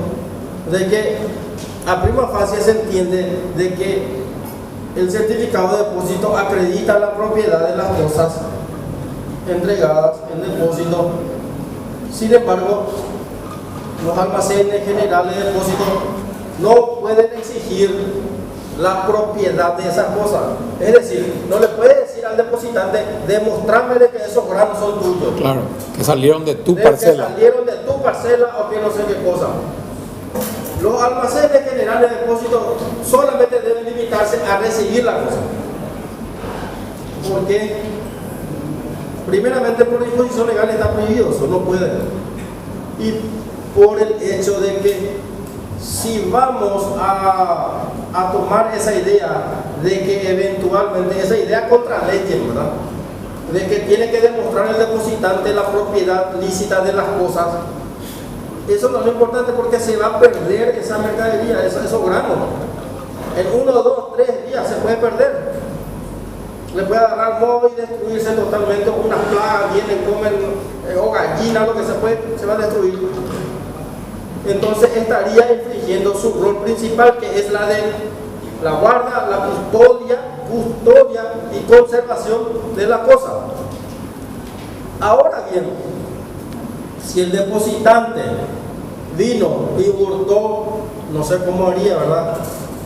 de que a prima facie se entiende de que el certificado de depósito acredita la propiedad de las cosas entregadas en depósito, sin embargo, los almacenes generales de depósito no pueden exigir la propiedad de esas cosas. Es decir, no le puede decir al depositante, demostrarme de que esos granos son tuyos. Claro, que salieron de tu De parcela. Que salieron de tu parcela o que no sé qué cosa. Los almacenes generales de depósito solamente deben limitarse a recibir la cosa. ¿Por qué? Primeramente, por disposición legal está prohibido, eso no puede. Y por el hecho de que si vamos a tomar esa idea de que eventualmente, esa idea contra ley, ¿verdad? De que tiene que demostrar el depositante la propiedad lícita de las cosas, eso no es lo importante porque se va a perder esa mercadería, esos granos. En 1, 2, 3 días se puede perder. Le puede agarrar moho y destruirse totalmente. Unas plagas vienen, comen o gallinas, lo que se va a destruir. Entonces estaría infringiendo su rol principal, que es la de la guarda, la custodia y conservación de la cosa. Ahora bien, si el depositante vino y hurtó, no sé cómo haría, ¿verdad?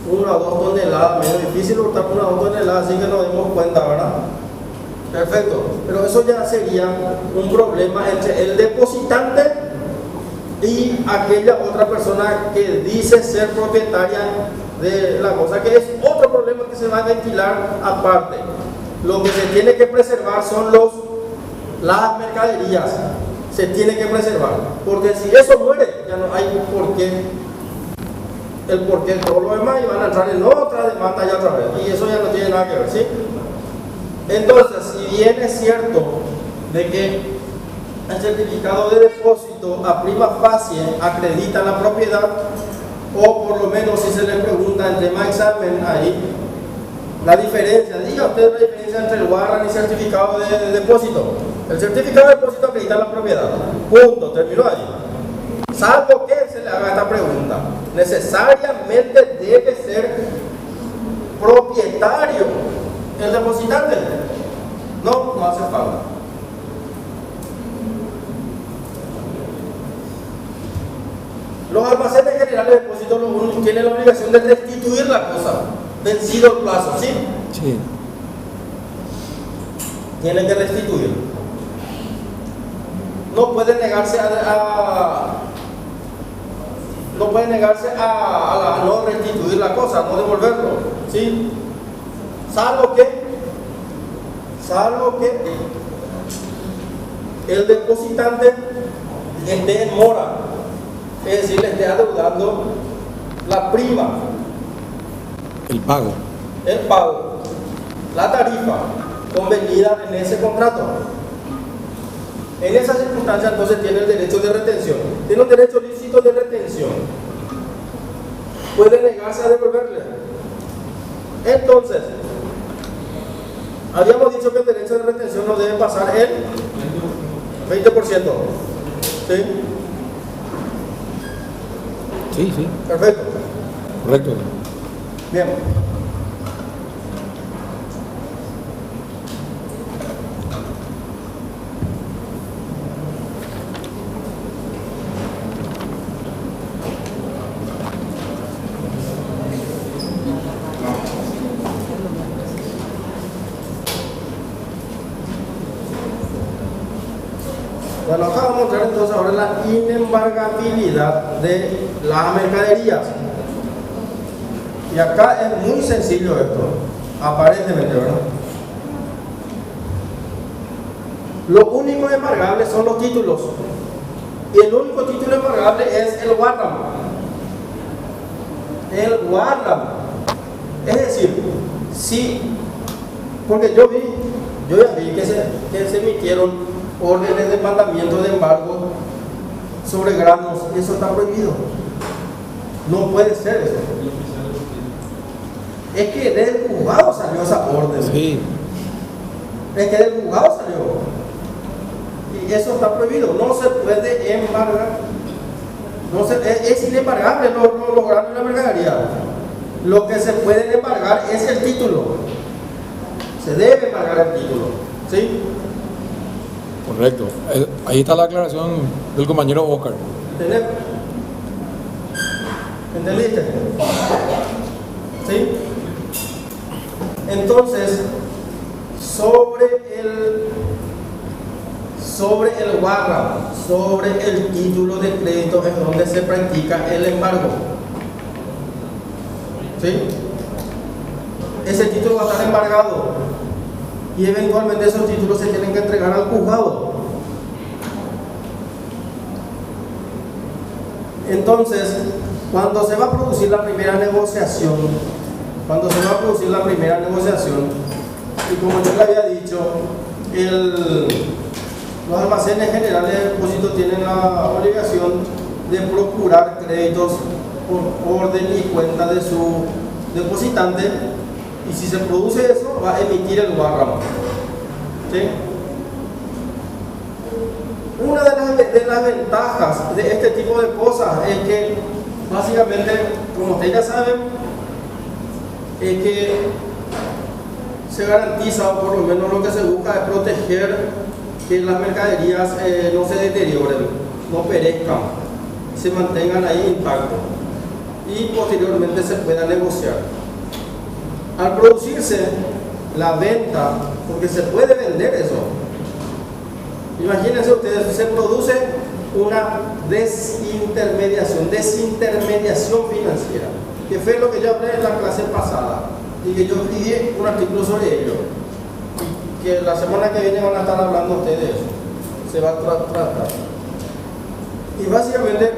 1 o 2 toneladas, medio difícil hurtar 1 o 2 toneladas, así que nos demos cuenta, ¿verdad? Perfecto, pero eso ya sería un problema entre el depositante y aquella otra persona que dice ser propietaria de la cosa, que es otro problema que se va a ventilar aparte. Lo que se tiene que preservar son las mercaderías, se tiene que preservar, porque si eso muere, ya no hay por qué todo lo demás, y van a entrar en otra demanda ya otra vez, y eso ya no tiene nada que ver, ¿sí? Entonces, si bien es cierto de que el certificado de depósito a prima facie acredita la propiedad, o por lo menos si se le pregunta entre más examen ahí, la diferencia, diga usted la diferencia entre el warrant y certificado de depósito. El certificado de depósito acredita la propiedad, punto, terminó ahí. Salvo que se le haga esta pregunta, necesariamente debe ser propietario el depositante. No hace falta. Los almacenes generales de depósito tienen la obligación de restituir la cosa, vencido el plazo, ¿sí? Sí. Tienen que restituir. No puede negarse a no restituir la cosa, no devolverlo, ¿sí? Salvo que el depositante esté en mora, es decir, le esté adeudando la prima, El pago. la tarifa convenida en ese contrato. En esa circunstancia, entonces tiene el derecho de retención, tiene un derecho lícito de retención, puede negarse a devolverle. Entonces, habíamos dicho que el derecho de retención no debe pasar el 20%. ¿Sí? Sí. Perfecto. Correcto. Bien. Bueno, acá vamos a entrar entonces entonces ahora la inembargabilidad de las mercaderías. Y acá es muy sencillo esto, aparentemente, ¿verdad? Lo único embargable son los títulos. Y el único título embargable es el Warrant. El Warrant. Es decir, sí, porque yo ya vi que se emitieron órdenes de mandamiento de embargo sobre granos. Eso está prohibido. No puede ser eso. Es que del juzgado salió esa orden. Sí. Es que del juzgado salió. Y eso está prohibido. No se puede embargar. Es inembargable los granos de la mercadería. Lo que se puede embargar es el título. Se debe embargar el título. ¿Sí? Correcto. Ahí está la aclaración del compañero Oscar. ¿Entendiste? ¿Sí? Entonces, sobre el warrant, sobre el título de crédito es donde se practica el embargo. ¿Sí? Ese título va a estar embargado y eventualmente esos títulos se tienen que entregar al juzgado. Entonces, cuando se va a producir la primera negociación, y como yo le había dicho, los almacenes generales de depósito tienen la obligación de procurar créditos por orden y cuenta de su depositante, y si se produce eso, va a emitir el warrant. ¿Sí? Una de las ventajas de este tipo de cosas es que, básicamente, como ustedes ya saben, es que se garantiza, o por lo menos lo que se busca es proteger que las mercaderías no se deterioren, no perezcan, se mantengan ahí intactos y posteriormente se pueda negociar. Al producirse la venta, porque se puede vender eso, imagínense ustedes, se produce una desintermediación financiera, que fue lo que yo hablé en la clase pasada y que yo escribí un artículo sobre ello, y que la semana que viene van a estar hablando ustedes de eso, se va a tratar. Y básicamente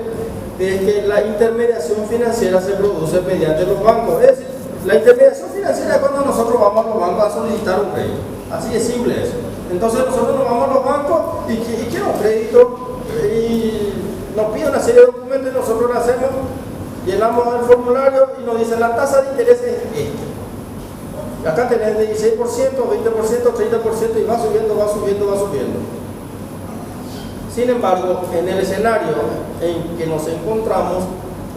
es que la intermediación financiera se produce mediante los bancos. Es decir, la intermediación financiera es cuando nosotros vamos a los bancos a solicitar un crédito. Así de simple es. Entonces nosotros nos vamos a los bancos y quiero un crédito y nos piden una serie de documentos y nosotros lo hacemos, llenamos el formulario y nos dicen la tasa de interés es esta. Acá tenés de 16%, 20%, 30% y va subiendo. Sin embargo, en el escenario en que nos encontramos,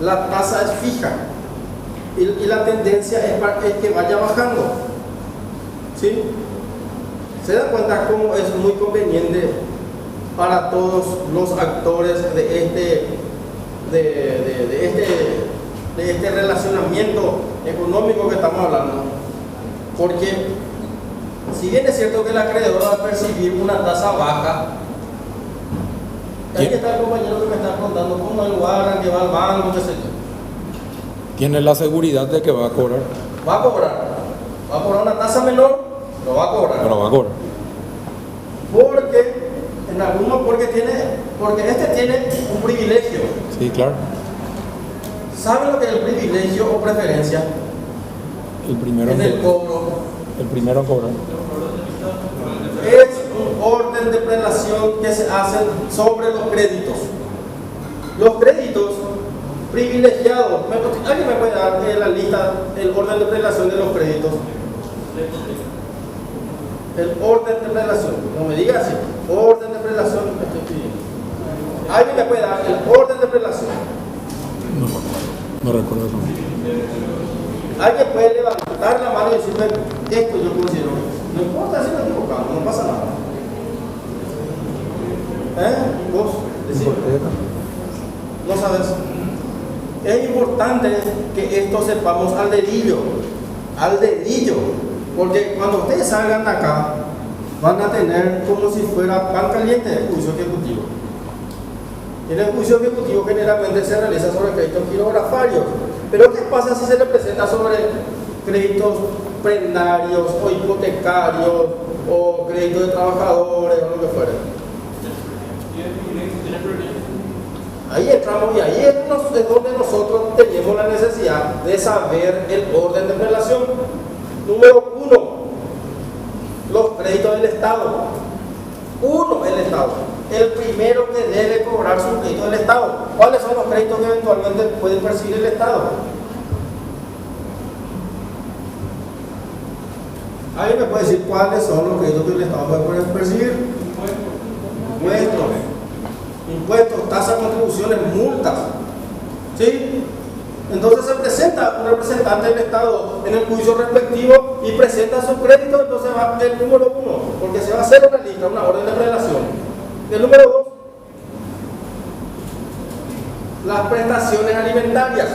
la tasa es fija y la tendencia es que vaya bajando. ¿Sí? ¿Se dan cuenta cómo es muy conveniente para todos los actores de este relacionamiento económico que estamos hablando? Porque si bien es cierto que el acreedor va a percibir una tasa baja, ahí está el compañero que me está contando cómo el warrant que va al banco, qué sé yo. Tiene la seguridad de que va a cobrar. Va a cobrar una tasa menor, lo va a cobrar. Pero va a cobrar. Porque este tiene un privilegio. Sí, claro. ¿Sabe lo que es el privilegio o preferencia? El primero En el cobro. El primero en cobrar. Es un orden de prelación que se hace sobre los créditos. Los créditos privilegiados. ¿Alguien me puede dar la lista, el orden de prelación de los créditos? El orden de prelación. No me diga así. Orden de prelación. ¿Alguien me puede dar el orden de prelación? No recuerdo. Alguien puede levantar la mano y decirme esto yo considero. No importa si nos equivocamos, no pasa nada. ¿Vos? Decime. No sabes. Es importante que esto sepamos al dedillo. Porque cuando ustedes salgan de acá, van a tener como si fuera pan caliente de juicio ejecutivo. En el juicio ejecutivo generalmente se realiza sobre créditos quirografarios. Pero ¿qué pasa si se le presenta sobre créditos prendarios o hipotecarios o créditos de trabajadores o lo que fuera? Ahí entramos y ahí es donde nosotros tenemos la necesidad de saber el orden de relación. Número 1, los créditos del Estado. El Estado. El primero que debe cobrar su crédito del Estado. ¿Cuáles son los créditos que eventualmente puede percibir el Estado? ¿Alguien me puede decir cuáles son los créditos que el Estado puede percibir? Impuestos, tasas, contribuciones, multas. ¿Sí? Entonces se presenta un representante del Estado en el juicio respectivo y presenta su crédito, entonces va el número 1, porque se va a hacer una lista, una orden de relación. El número 2, las prestaciones alimentarias.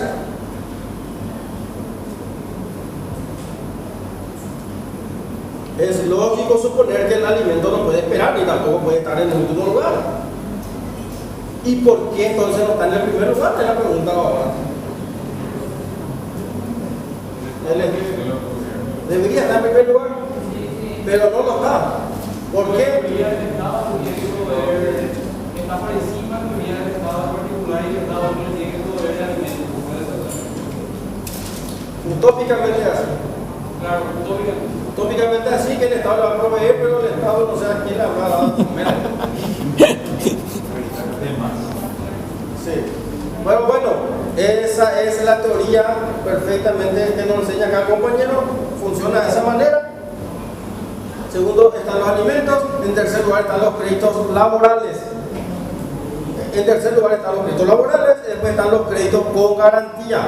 Es lógico suponer que el alimento no puede esperar ni tampoco puede estar en el último lugar. ¿Y por qué entonces no está en el primer lugar? Es la pregunta ahora. Debería estar en primer lugar, pero no lo está. ¿Por qué? Está por encima del Estado particular y el Estado no tiene que proveer de alimentos. Utópicamente así. Claro, Utópicamente así que el Estado lo va a proveer, pero el Estado no sé a quién le va a dar de comer. Sí. Bueno, esa es la teoría perfectamente que nos enseña acá el compañero. Funciona de esa manera. Segundo, están los alimentos. En tercer lugar están los créditos laborales. Después están los créditos con garantía.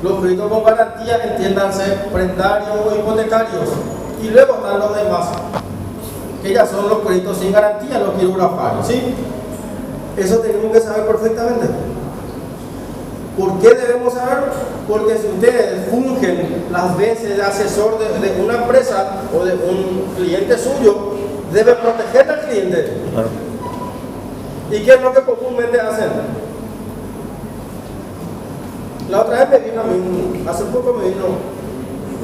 Los créditos con garantía, entiéndanse, prendarios o hipotecarios. Y luego están los demás, que ya son los créditos sin garantía, los quirografarios, ¿sí? Eso tenemos que saber perfectamente. ¿Por qué debemos saber? Porque si ustedes fungen las veces de asesor de una empresa o de un cliente suyo, deben proteger al cliente. Claro. ¿Y qué es lo que comúnmente hacen? La otra vez me vino a mí, hace poco me vino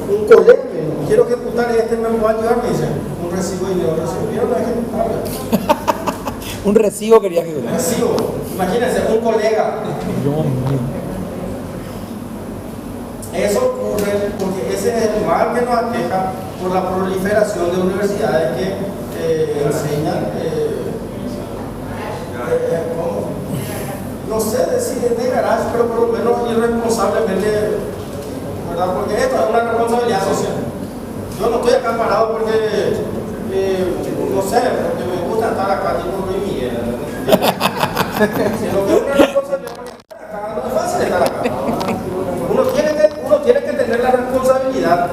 un colega, me dijo, quiero ejecutar me va a ayudar, me dice, un recibo de dinero, ¿vieron a ejecutarle? Un recibo quería que Un recibo, imagínense, un colega. Eso ocurre porque ese es el mal que nos aqueja por la proliferación de universidades que enseñan, ¿cómo? No sé decir de garage, pero por lo menos irresponsablemente, ¿verdad? Porque esto es una responsabilidad social. Yo no estoy acá parado porque, no sé, porque me gusta estar acá tipo Luis Miguel, sino que es una responsabilidad porque estar acá no es fácil estar acá. Uno tiene que tener la responsabilidad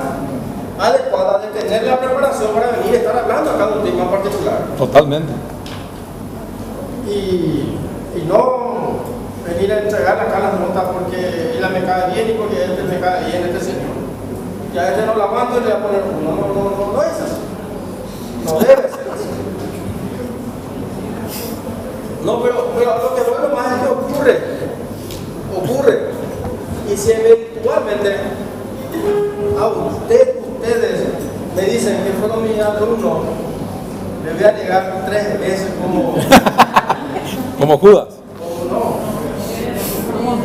adecuada de tener la preparación para venir a estar hablando acá de un tema en particular. Totalmente. Y no venir a entregar acá las notas porque ella me cae bien y porque este me cae bien, este señor. Y a este no la mando y le voy a poner uno. No es así. No debe ser así. No, pero lo que bueno más es que ocurre. Y si eventualmente a ustedes me dicen que fueron mis alumnos, le voy a negar 3 veces Como Judas.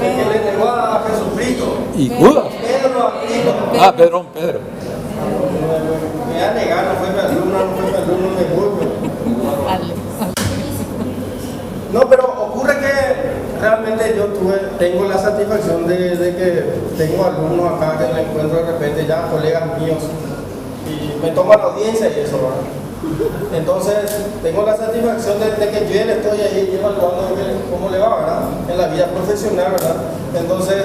Que le negó a Jesucristo. ¿Y Judas? Pedro. Pedro. Me voy a negar, no fue mi alumno, me vuelvo. No, pero ocurre que realmente yo tengo la satisfacción de que tengo alumnos acá que me encuentro de repente ya colegas míos y me toman la audiencia y eso, ¿verdad? Entonces tengo la satisfacción de que yo le estoy ahí evaluando cómo le va, ¿verdad? En la vida profesional, ¿verdad? Entonces,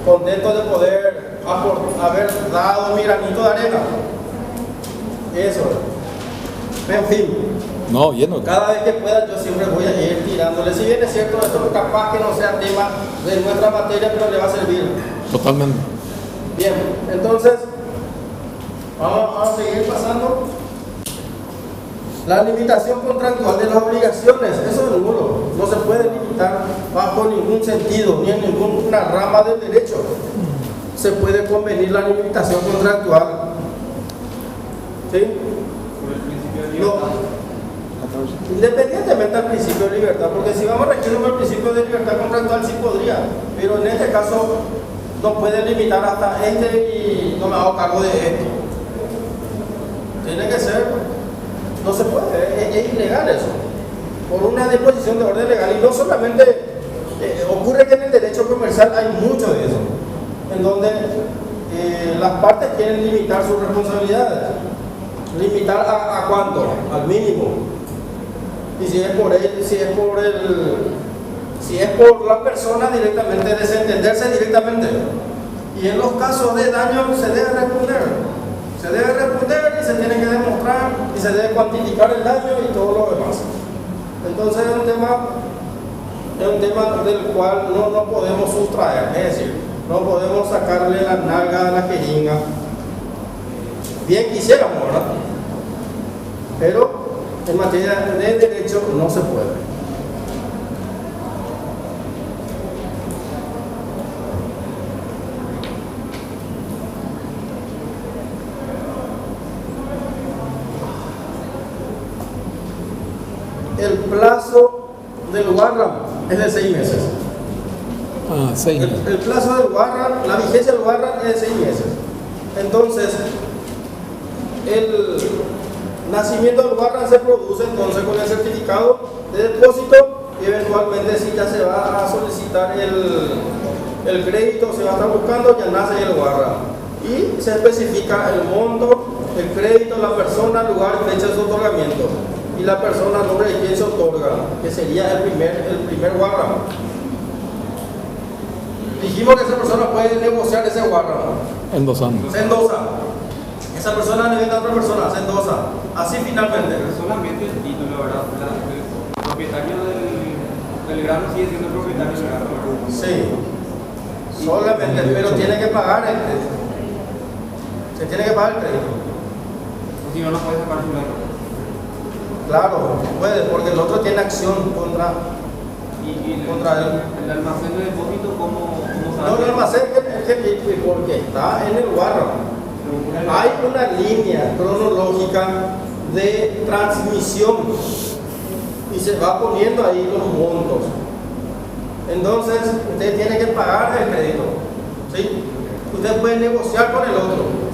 contento de poder haber dado mi granito de arena. Eso, en fin. No, yendo. Cada vez que pueda yo siempre voy a ir tirándole. Si bien es cierto, esto capaz que no sea tema de nuestra materia, pero le va a servir. Totalmente. Bien, entonces vamos a seguir pasando. La limitación contractual de las obligaciones, eso es nulo, no se puede limitar bajo ningún sentido, ni en ninguna rama del derecho. Se puede convenir la limitación contractual. ¿Sí? Por el principio de No. libertad. Independientemente del principio de libertad, porque si vamos a regirnos por el principio de libertad contractual sí podría, pero en este caso no puede limitar hasta y no me hago cargo de esto. Tiene que ser, no se puede, es ilegal eso, por una disposición de orden legal. Y no solamente ocurre que en el derecho comercial hay mucho de eso, en donde las partes quieren limitar sus responsabilidades. ¿Limitar a cuánto? Al mínimo. Y si es por la persona directamente, desentenderse directamente. Y en los casos de daño se debe responder. Se debe responder y se tiene que demostrar y se debe cuantificar el daño y todo lo demás. Entonces es un tema del cual no podemos sustraer, es decir, no podemos sacarle la nalga a la jeringa. Bien quisiéramos, ¿verdad? Pero en materia de derecho no se puede. El plazo del Warram es de 6 meses. Ah, 6 meses. El plazo del Warram, la vigencia del Warram es de 6 meses. Entonces, el nacimiento del Warram se produce entonces con el certificado de depósito y eventualmente si ya se va a solicitar el crédito, se va a estar buscando, ya nace el Warram. Y se especifica el monto, el crédito, la persona, lugar y fecha de su otorgamiento. Y la persona, a nombre de quien se otorga, que sería el primer Warram. Dijimos que esa persona puede negociar ese Warram. Endosando. Se endosa. Esa persona le vende a otra persona, se endosa. Así finalmente. Pero solamente el título, ¿verdad? El propietario del grano sigue siendo el propietario del grano. Sí. Solamente, pero tiene que pagar el crédito. Se tiene que pagar el crédito. Si no, no puede sacar su grano. Claro, puede, porque el otro tiene acción contra él. El almacén de depósito, ¿cómo No, sabe? el almacén porque está en el Warram. Hay una línea cronológica de transmisión y se va poniendo ahí los montos. Entonces, usted tiene que pagar el crédito. ¿Sí? Usted puede negociar con el otro.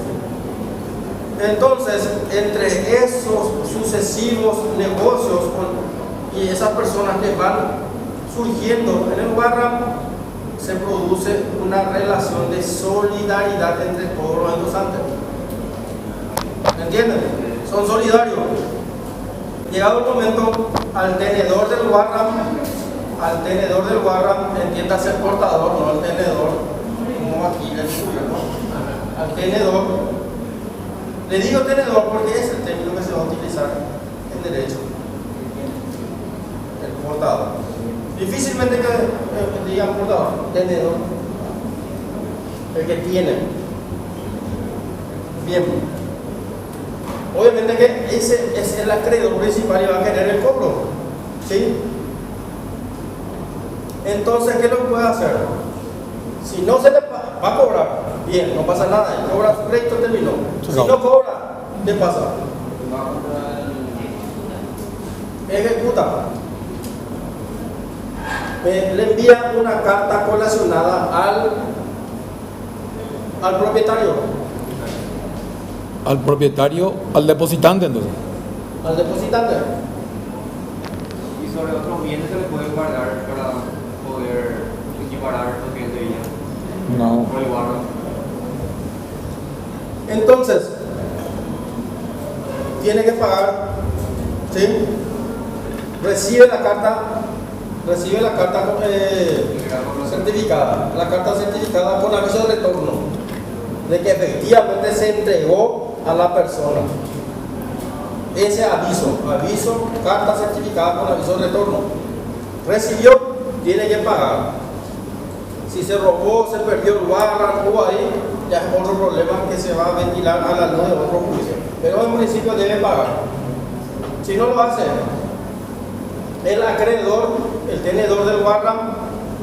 Entonces, entre esos sucesivos negocios y esas personas que van surgiendo en el Warram, se produce una relación de solidaridad entre todos los endosantes. ¿Entienden? Son solidarios. Llegado el momento, al tenedor del Warram, entiéndase el portador, no el tenedor, como aquí le digo, ¿no? Al tenedor, le digo tenedor porque es el término que se va a utilizar en derecho. El portador. Difícilmente que digan portador, tenedor. El que tiene. Bien. Obviamente que ese es el acreedor principal y va a querer el cobro. ¿Sí? Entonces, ¿qué es lo que puede hacer? Si no se le va a cobrar, bien, no pasa nada, cobra su crédito, terminó. Si no cobra, ¿qué pasa? Ejecuta. Le envía una carta colacionada al propietario. Al propietario, al depositante entonces. Al depositante. Y sobre otros bienes se le puede guardar para poder equiparar los bienes de ella. No. Por el Warram. Entonces, tiene que pagar, ¿sí? Recibe la carta certificada, la carta certificada con aviso de retorno, de que efectivamente se entregó a la persona. Ese aviso, carta certificada con aviso de retorno. Recibió, tiene que pagar. Si se robó, se perdió el Warram, hubo ahí, ya es otro problema que se va a ventilar a la luz de otro juicio. Pero en principio debe pagar. Si no lo hace, el acreedor, el tenedor del Guarram,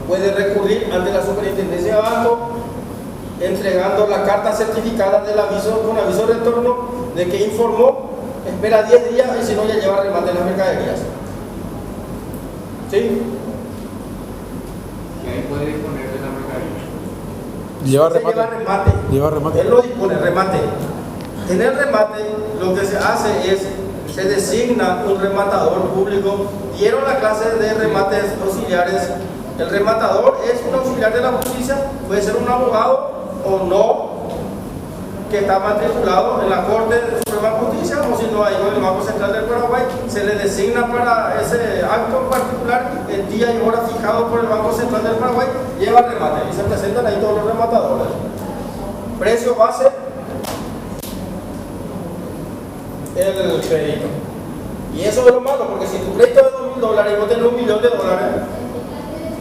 puede recurrir ante la Superintendencia de Banco entregando la carta certificada del aviso con aviso de retorno de que informó, espera 10 días y si no ya lleva remate en las mercaderías. ¿Sí? Y ahí puede disponer de la mercadería. Lleva Se remate. Lleva remate. Él lo dispone, remate. En el remate lo que se hace es, se designa un rematador público. Dieron la clase de remates auxiliares. El rematador es un auxiliar de la justicia, puede ser un abogado o no, que está matriculado en la Corte de Suprema Justicia, o si no, ahí en el Banco Central del Paraguay, se le designa para ese acto en particular el día y hora fijado por el Banco Central del Paraguay, lleva remate y se presentan ahí todos los rematadores. Precio base, el crédito. Y eso es lo malo, porque si tu crédito es de $2.000 y vos tenés $1 millón,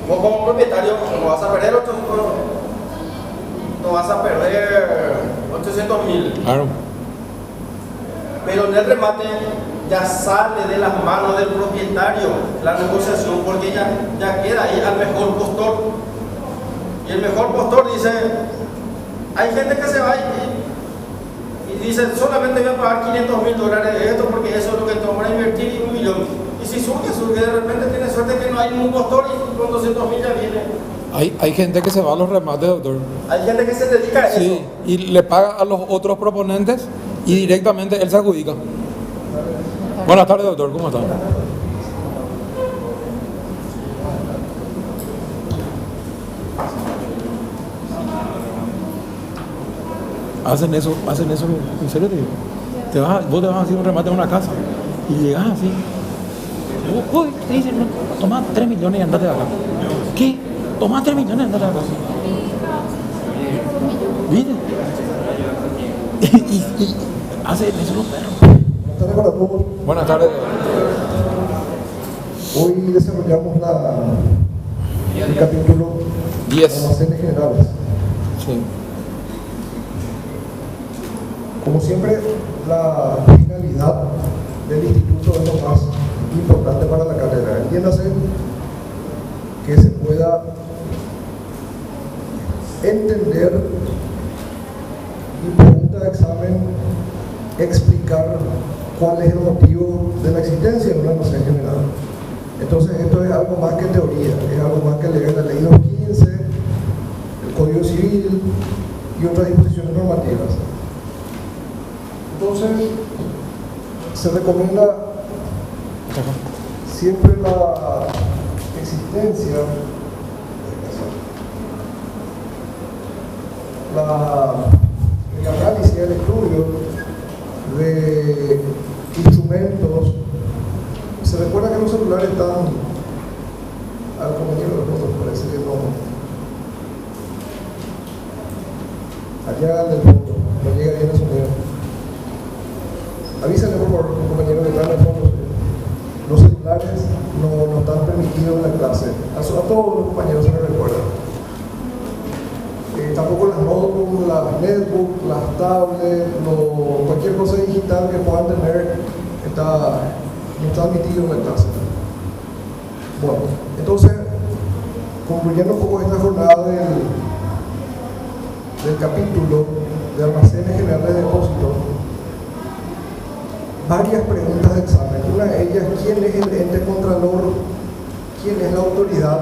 vos como propietario no vas a perder no vas a perder 800.000. Claro. Pero en el remate ya sale de las manos del propietario la negociación, porque ya queda ahí al mejor postor. Y el mejor postor dice, hay gente que se va y dice, solamente voy a pagar $500.000 de esto porque eso es lo que tengo para invertir y $1 millón. Y si surge, de repente tiene suerte que no hay ningún postor y con 200.000 ya viene. Hay gente que se va a los remates, doctor. Hay gente que se dedica a eso. Sí, y le paga a los otros proponentes y directamente él se adjudica. Buenas tardes, doctor, ¿cómo está? Hacen eso, en serio te digo. Vos te vas a hacer un remate en una casa y llegas así. Uy, te dicen, no, toma 3 millones y andate de acá. ¿Qué? Toma 3 millones y andate de acá. ¿Viste? y hacen eso los perros. Buenas tardes para todos. Buenas tardes. Hoy desarrollamos el capítulo 10. Almacenes generales. Sí. Como siempre, la finalidad del instituto es lo más importante para la carrera. Entiéndase que se pueda entender y pregunta de examen explicar cuál es el motivo de la existencia de un almacén general. Entonces esto es algo más que teoría, es algo más que leer la ley 215, el Código Civil y otras disposiciones normativas. Entonces se recomienda siempre la existencia, el análisis, el estudio de instrumentos. Se recuerda que los celulares están al compañero de los fotos, parece que no. Allá del fondo, no llega bien a su nivel. Avísale por favor, compañero que están en el fondo. Los celulares no están permitidos en la clase. A todos los compañeros se les recuerda. Tampoco las notebooks, las netbooks, las tablets, cualquier cosa digital que puedan tener no está admitido en la clase. Bueno, entonces, concluyendo un poco esta jornada del capítulo de almacenes generales de depósito, varias preguntas de examen. Una de ellas, ¿quién es el ente contralor? ¿Quién es la autoridad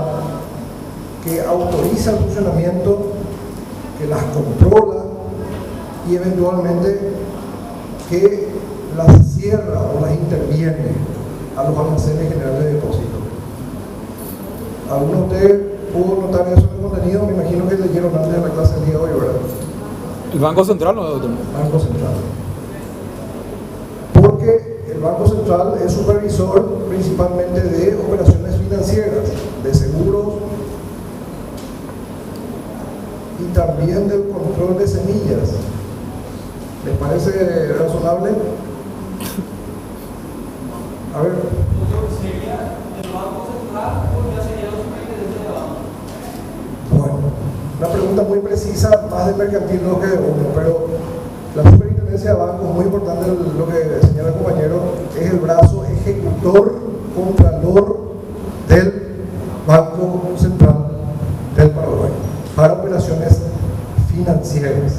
que autoriza el funcionamiento, que las controla y eventualmente que las cierra o las interviene a los almacenes generales de depósito? ¿Alguno de ustedes pudo notar eso en el contenido? Me imagino que leyeron antes de la clase del día de hoy, ¿verdad? ¿El Banco Central o doctor? Banco Central. Porque el Banco Central es supervisor principalmente de operaciones financieras, de seguros y también del control de semillas. ¿Les parece razonable? A ver. ¿Sería el Banco Central o ya sería la Superintendencia de Banco? Bueno, una pregunta muy precisa, más de mercantil no que de uno, pero la Superintendencia de Banco, muy importante lo que señala el compañero, es el brazo auditor contralor del Banco Central del Paraguay para operaciones financieras.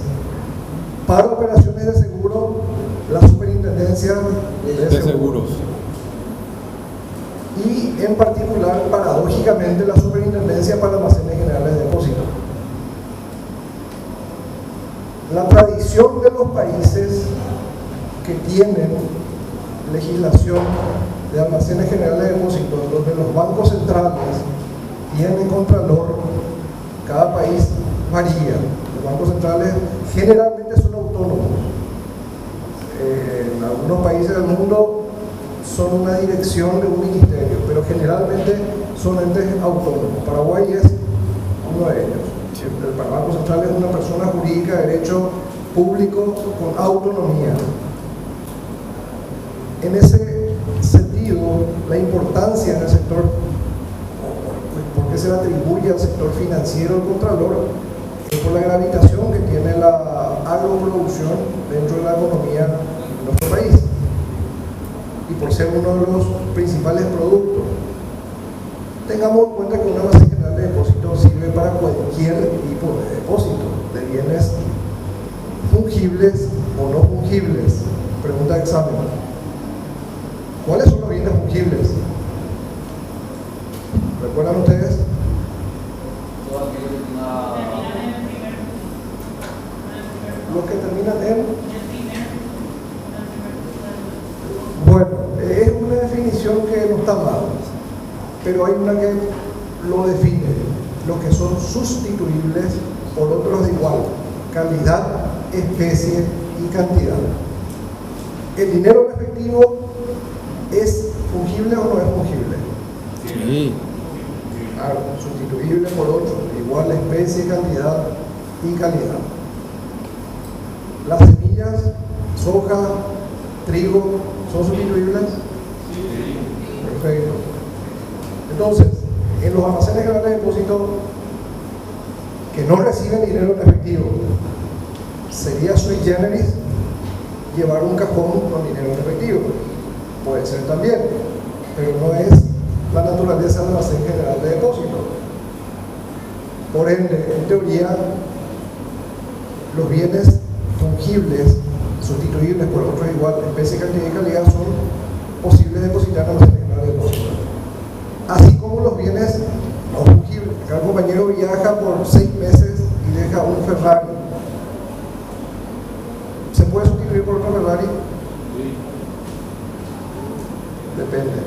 Para operaciones de seguro, la Superintendencia De seguros. y en particular, paradójicamente, la Superintendencia para Almacenes Generales de Depósitos. La tradición de los países que tienen legislación de almacenes generales de depósitos, donde los bancos centrales tienen contralor, cada país varía. Los bancos centrales generalmente son autónomos. En algunos países del mundo son una dirección de un ministerio, pero generalmente son entes autónomos. Paraguay es uno de ellos. El Banco Central es una persona jurídica de derecho público con autonomía. En ese sentido, la importancia en el sector, porque se le atribuye al sector financiero el contralor, es por la gravitación que tiene la agroproducción dentro de la economía de nuestro país y por ser uno de los principales productos. Tengamos en cuenta que una almacén general de depósitos sirve para cualquier tipo de depósito, de bienes fungibles o no fungibles. Pregunta de examen. ¿Cuáles son los bienes fungibles? ¿Recuerdan ustedes? Los que terminan en... Bueno, es una definición que no está mal, pero hay una que lo define, los que son sustituibles por otros de igual calidad, especie y cantidad. ¿El dinero en efectivo es fungible o no es fungible? Sí. Claro, sustituible por otro, igual especie, cantidad y calidad. Las semillas, soja, trigo, ¿son sustituibles? Sí. Perfecto. Entonces, en los almacenes generales de depósito que no reciben dinero en efectivo, sería sui generis llevar un cajón con dinero en efectivo. Puede ser también, pero no es la naturaleza del almacén general de depósito. Por ende, en teoría, los bienes fungibles, sustituibles por otros igual, especie, cantidad y calidad, son posibles de depositar en el almacén general de depósito. Así como los bienes no fungibles. Acá el compañero viaja por 6 meses y deja un Ferrari. ¿Se puede sustituir por otro Ferrari? Depende.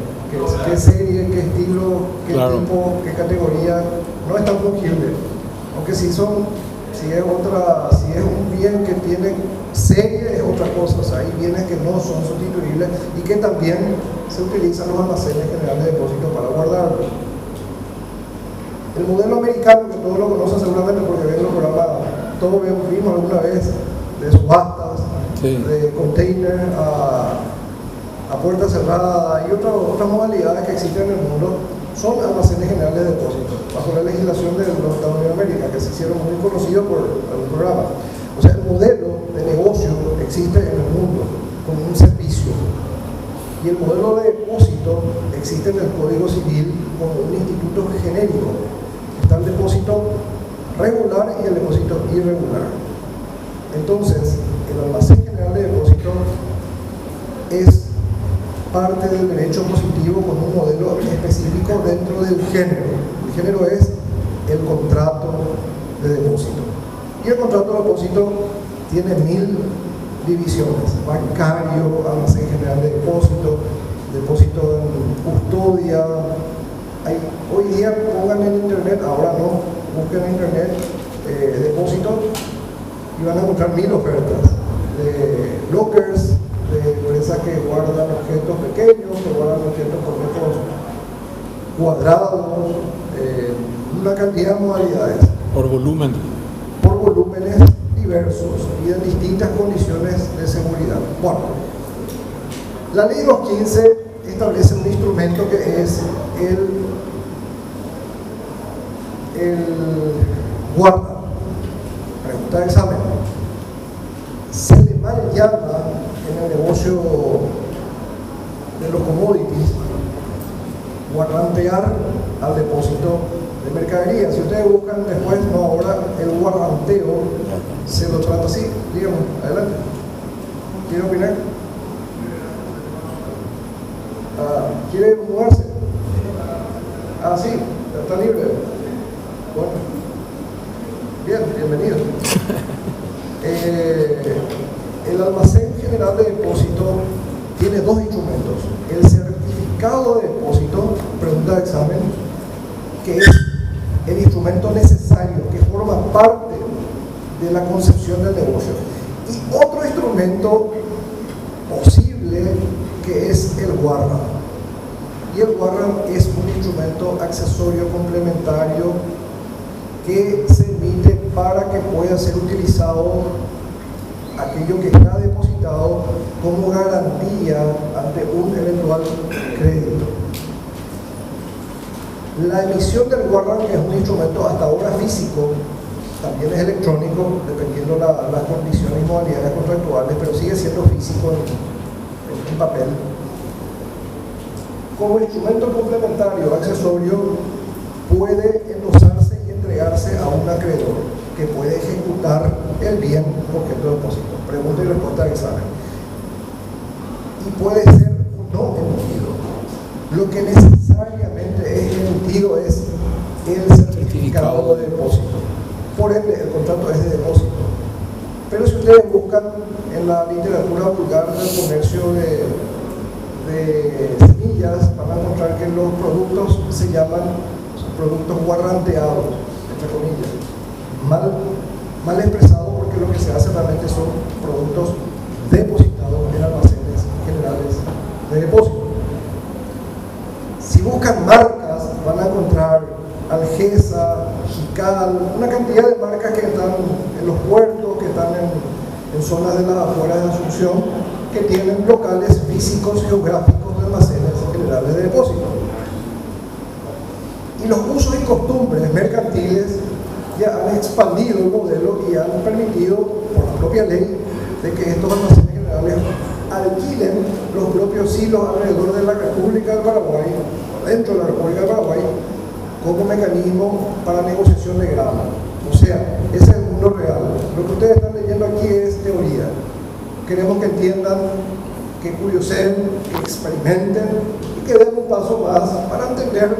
¿Qué serie, qué estilo, qué tipo, qué categoría? No es tan fungible. Aunque si es un bien que tiene serie es otra cosa. O sea, hay bienes que no son sustituibles y que también se utilizan los almacenes generales de depósitos para guardarlos. El modelo americano, que todos lo conocen seguramente porque ven los programas, todos vimos alguna vez, de subastas, sí, de container a puerta cerrada y otras modalidades que existen en el mundo, son almacenes generales de depósitos, bajo la legislación de los Estados Unidos de América, que se hicieron muy conocidos por algún programa. O sea, el modelo de negocio existe en el mundo como un servicio. Y el modelo de depósito existe en el Código Civil como un instituto genérico. Está el depósito regular y el depósito irregular. Entonces, el almacén general de depósito es parte del derecho positivo con un modelo específico dentro del género. El género es el contrato de depósito. Y el contrato de depósito tiene 1000 divisiones: bancario, almacén general de depósito, depósito en custodia. Hoy día pongan en internet, ahora no, busquen en internet depósito y van a encontrar 1000 ofertas de lockers, de empresas que guardan objetos pequeños, que guardan objetos con metros cuadrados, una cantidad de modalidades. Por volumen. Por volúmenes diversos y en distintas condiciones de seguridad. Bueno, la ley 215 establece un instrumento que es el guarda. Pregunta de examen. Se le mal llama en el negocio de los commodities rastrear al depósito de mercadería. Si ustedes buscan después, no ahora, el guaranteo se lo trata así. Dígame, adelante. ¿Quiere opinar? ¿Quiere mudarse? Sí, está libre. Bueno, bien, bienvenido. El almacén general de depósito tiene dos instrumentos. El certificado de depósito, pregunta de examen, que es el instrumento necesario, que forma parte de la concepción del negocio. Y otro instrumento posible, que es el warrant. Y el warrant es un instrumento accesorio complementario que se emite para que pueda ser utilizado aquello que está depositado como garantía ante un eventual crédito. La emisión del warrant, que es un instrumento hasta ahora físico, también es electrónico, dependiendo las condiciones y modalidades contractuales, pero sigue siendo físico en papel. Como instrumento complementario, accesorio, puede endosarse y entregarse a un acreedor que puede ejecutar el bien objeto de depósito. Pregunta y respuesta de examen. Y puede ser o no emitido. Lo que necesariamente es emitido es el certificado de depósito. Por ende, el contrato es de depósito. Pero si ustedes buscan en la literatura vulgar del comercio de semillas, van a encontrar que los productos se llaman productos guarranteados, entre comillas. Mal expresado, porque lo que se hace realmente son productos depositados en almacenes generales de depósito. Si buscan marcas, van a encontrar Algesa, Jical, una cantidad de marcas que están en los puertos, que están en zonas de las afueras de Asunción, que tienen locales físicos geográficos de almacenes generales de depósito. Y los usos y costumbres mercantiles ya han expandido el modelo y han permitido, por la propia ley, de que estos almacenes generales alquilen los propios silos alrededor de la República del Paraguay, dentro de la República del Paraguay, como mecanismo para negociación de grano. O sea, ese es el mundo real. Lo que ustedes están leyendo aquí es teoría. Queremos que entiendan, que curiosen, que experimenten y que den un paso más para entender,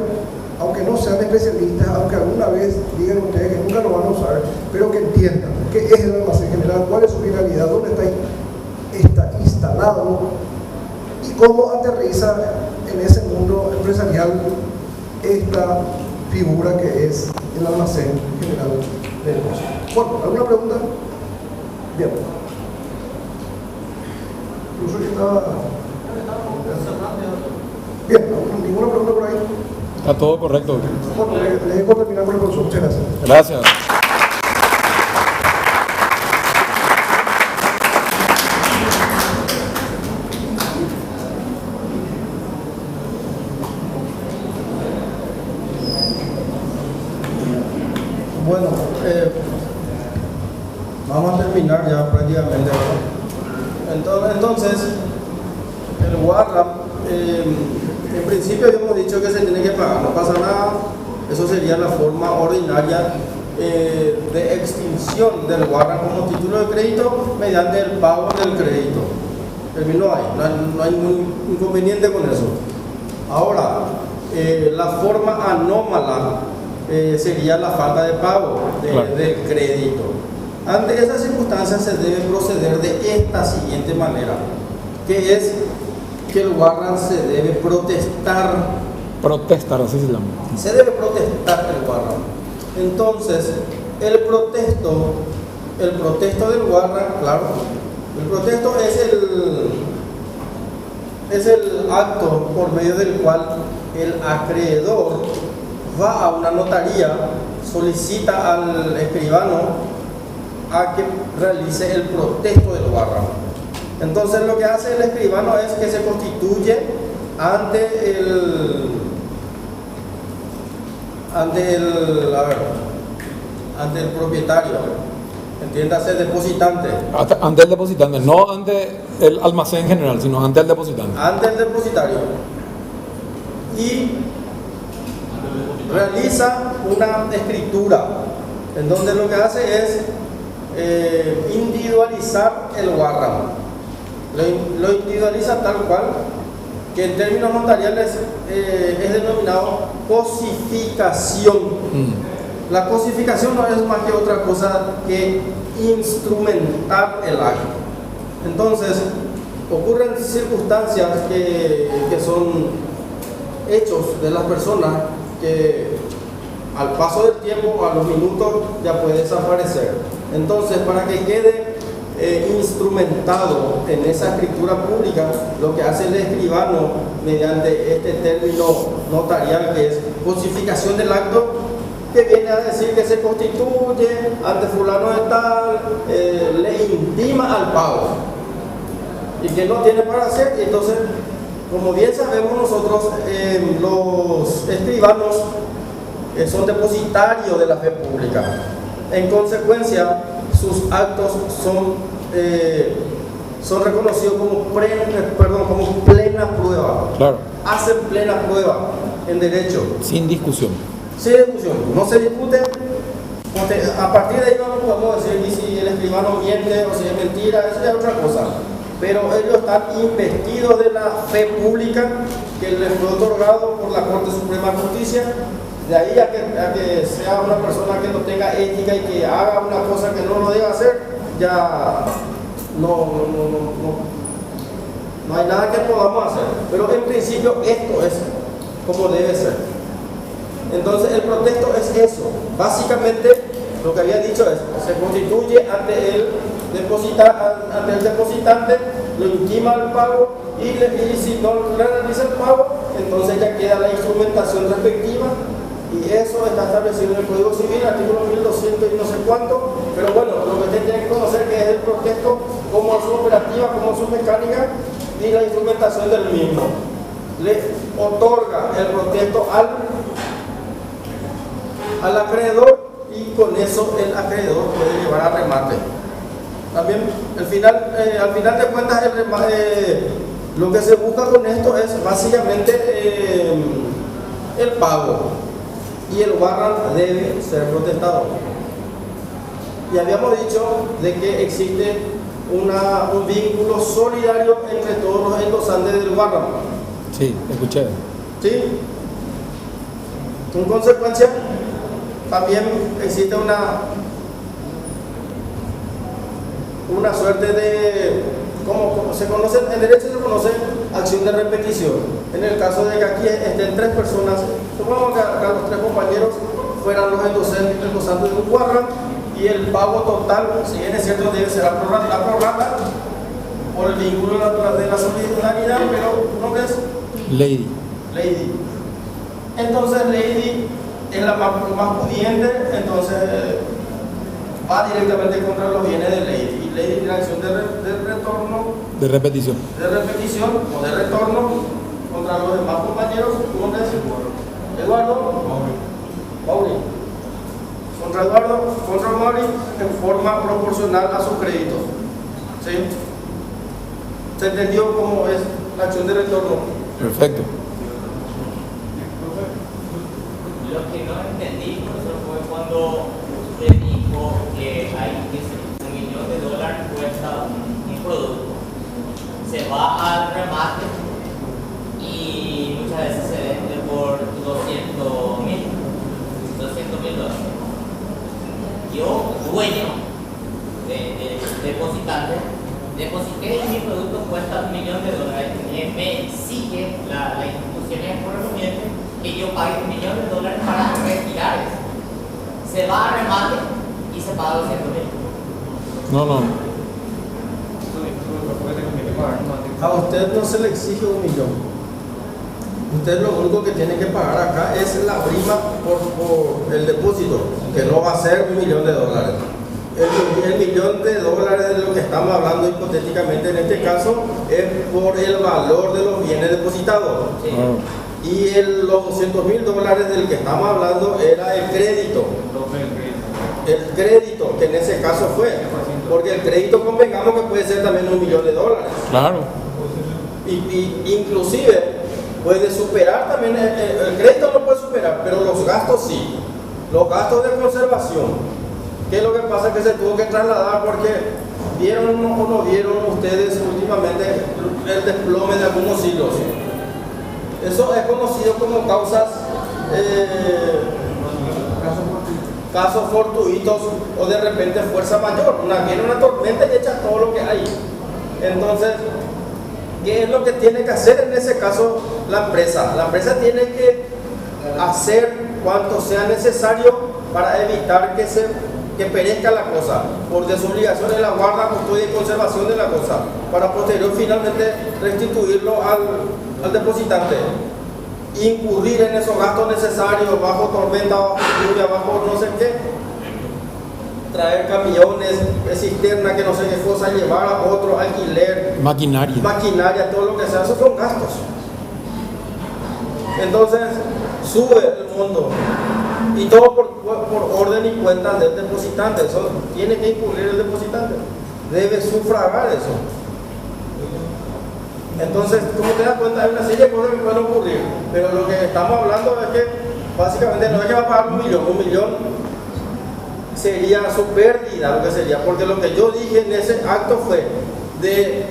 aunque no sean especialistas, aunque alguna vez digan ustedes que nunca lo van a usar, pero que entiendan qué es el almacén general, cuál es su finalidad, dónde está instalado y cómo aterriza en ese mundo empresarial esta figura que es el almacén general de depósitos. Bueno, ¿alguna pregunta? Bien. Incluso yo estaba... Bien, ¿ninguna pregunta por ahí? Está todo correcto. Bueno, le dejo terminar con el profesor. Muchas gracias. Gracias. Bueno, vamos a terminar ya prácticamente. Entonces, el warrant, en principio habíamos dicho que se tiene que pagar, no pasa nada. Eso sería la forma ordinaria de extinción del warrant como título de crédito mediante el pago del crédito. Terminó ahí, no hay ningún inconveniente con eso. Ahora, la forma anómala sería la falta de pago del crédito. Ante esas circunstancias se debe proceder de esta siguiente manera, que es que el warrant se debe protestar. Protestar, así se llama. Se debe protestar el warrant. Entonces, el protesto del warrant, claro, el protesto es el acto por medio del cual el acreedor va a una notaría, solicita al escribano a que realice el protesto del warrant. Entonces lo que hace el escribano es que se constituye ante el propietario, entiéndase, depositante. Ante el depositante, no ante el almacén general, sino ante el depositante. Ante el depositario. Y realiza una escritura en donde lo que hace es individualizar el Warrant. Lo individualiza tal cual, que en términos notariales es denominado cosificación. La cosificación no es más que otra cosa que instrumentar el acto. Entonces, ocurren circunstancias que son hechos de las personas que al paso del tiempo, a los minutos, ya puede desaparecer. Entonces, para que quede instrumentado en esa escritura pública, lo que hace el escribano mediante este término notarial que es cosificación del acto, que viene a decir que se constituye ante fulano de tal, le intima al pago y que no tiene para hacer. Y entonces, como bien sabemos nosotros, los escribanos son depositarios de la fe pública. En consecuencia, sus actos son reconocidos como plena prueba. Claro. Hacen plena prueba en derecho. Sin discusión. Sin discusión. No se discute. A partir de ahí no podemos decir ni si el escribano miente o si es mentira, eso es otra cosa. Pero ellos están investidos de la fe pública que les fue otorgado por la Corte Suprema de Justicia. De ahí a que sea una persona que no tenga ética y que haga una cosa que no lo debe hacer, ya no hay nada que podamos hacer. Pero en principio esto es como debe ser. Entonces el protesto es eso. Básicamente lo que había dicho es, se constituye ante el depositante, lo intima al pago y si no le realiza el pago, entonces ya queda la instrumentación respectiva. Y eso está establecido en el Código Civil, artículo 1200 y no sé cuánto. Pero bueno, lo que usted tiene que conocer que es el protesto, cómo es su operativa, cómo es su mecánica y la instrumentación del mismo. Le otorga el protesto al acreedor y con eso el acreedor puede llevar a remate. También al final de cuentas lo que se busca con esto es básicamente el pago. Y el Warrant debe ser protestado. Y habíamos dicho de que existe un vínculo solidario entre todos los endosantes del Warrant. Sí, escuché. ¿Sí? En consecuencia, también existe una suerte de, como se conoce, en derecho se conoce acción de repetición. En el caso de que aquí estén tres personas, supongamos que acá los tres compañeros fueran los endosantes de un Warrant y el pago total, si bien es cierto, debe ser la prorrata por el vínculo de la solidaridad, pero ¿no es? Lady. Entonces Lady es la más pudiente, entonces va directamente contra los bienes de Lady. Y Lady tiene acción de retorno. De repetición. De repetición o de retorno contra los demás compañeros. ¿Cómo es? Eduardo. Mauri. Contra Eduardo, contra Mauri en forma proporcional a sus créditos. ¿Sí? ¿Se entendió cómo es la acción de retorno? Perfecto. Lo que no entendí, profesor, fue cuando usted dijo que $1 millón cuesta un producto. Se va al remate y muchas veces se vende por $200,000. Yo, dueño de depositante, deposité y mi producto cuesta $1 millón. Me exige la institución correspondiente que yo pague $1 millón para retirar eso. Se va a remate y se paga $200,000. No. A usted no se le exige $1 millón. Usted lo único que tiene que pagar acá es la prima por el depósito, que no va a ser $1 millón. El $1 millón de lo que estamos hablando hipotéticamente en este caso es por el valor de los bienes depositados. Sí. Y los $200,000 del que estamos hablando era el crédito. El crédito, que en ese caso fue. Porque el crédito, convengamos que puede ser también $1 millón. Claro. Y inclusive puede superar también, el crédito no puede superar, pero los gastos sí. Los gastos de conservación. ¿Qué es lo que pasa? Que se tuvo que trasladar porque vieron o no vieron ustedes últimamente el desplome de algunos hilos. Eso es conocido como casos fortuitos o de repente fuerza mayor. Viene una tormenta y echa todo lo que hay. Entonces, ¿qué es lo que tiene que hacer en ese caso la empresa? La empresa tiene que hacer cuanto sea necesario para evitar que perezca la cosa, por desobligación de la guarda, custodia y conservación de la cosa, para posterior finalmente restituirlo al depositante. Incurrir en esos gastos necesarios, bajo tormenta, bajo lluvia, bajo no sé qué, traer camiones, cisterna, que no sé qué cosa, llevar a otro, alquiler, maquinaria, todo lo que sea, esos son gastos. Entonces, sube el monto. Y todo por orden y cuenta del depositante. Eso tiene que incurrir el depositante. Debe sufragar eso. Entonces, como te das cuenta, hay una serie de cosas que pueden ocurrir. Pero lo que estamos hablando es que básicamente no es que va a pagar $1 millón. $1 millón sería su pérdida, lo que sería. Porque lo que yo dije en ese acto fue del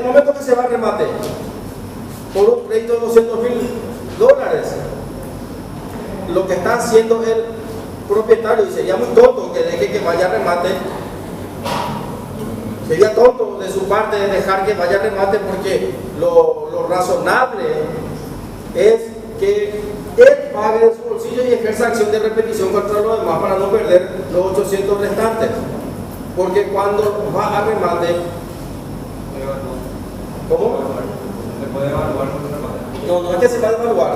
momento que se va a remate por un crédito de $200,000, lo que está haciendo el propietario, y sería muy tonto que deje que vaya a remate, sería tonto de su parte de dejar que vaya a remate, porque lo razonable es que él pague de su bolsillo y ejerza acción de repetición contra los demás para no perder los 800 restantes, porque cuando va a remate, ¿cómo? ¿Se puede evaluar con una remate? No es que se va a evaluar.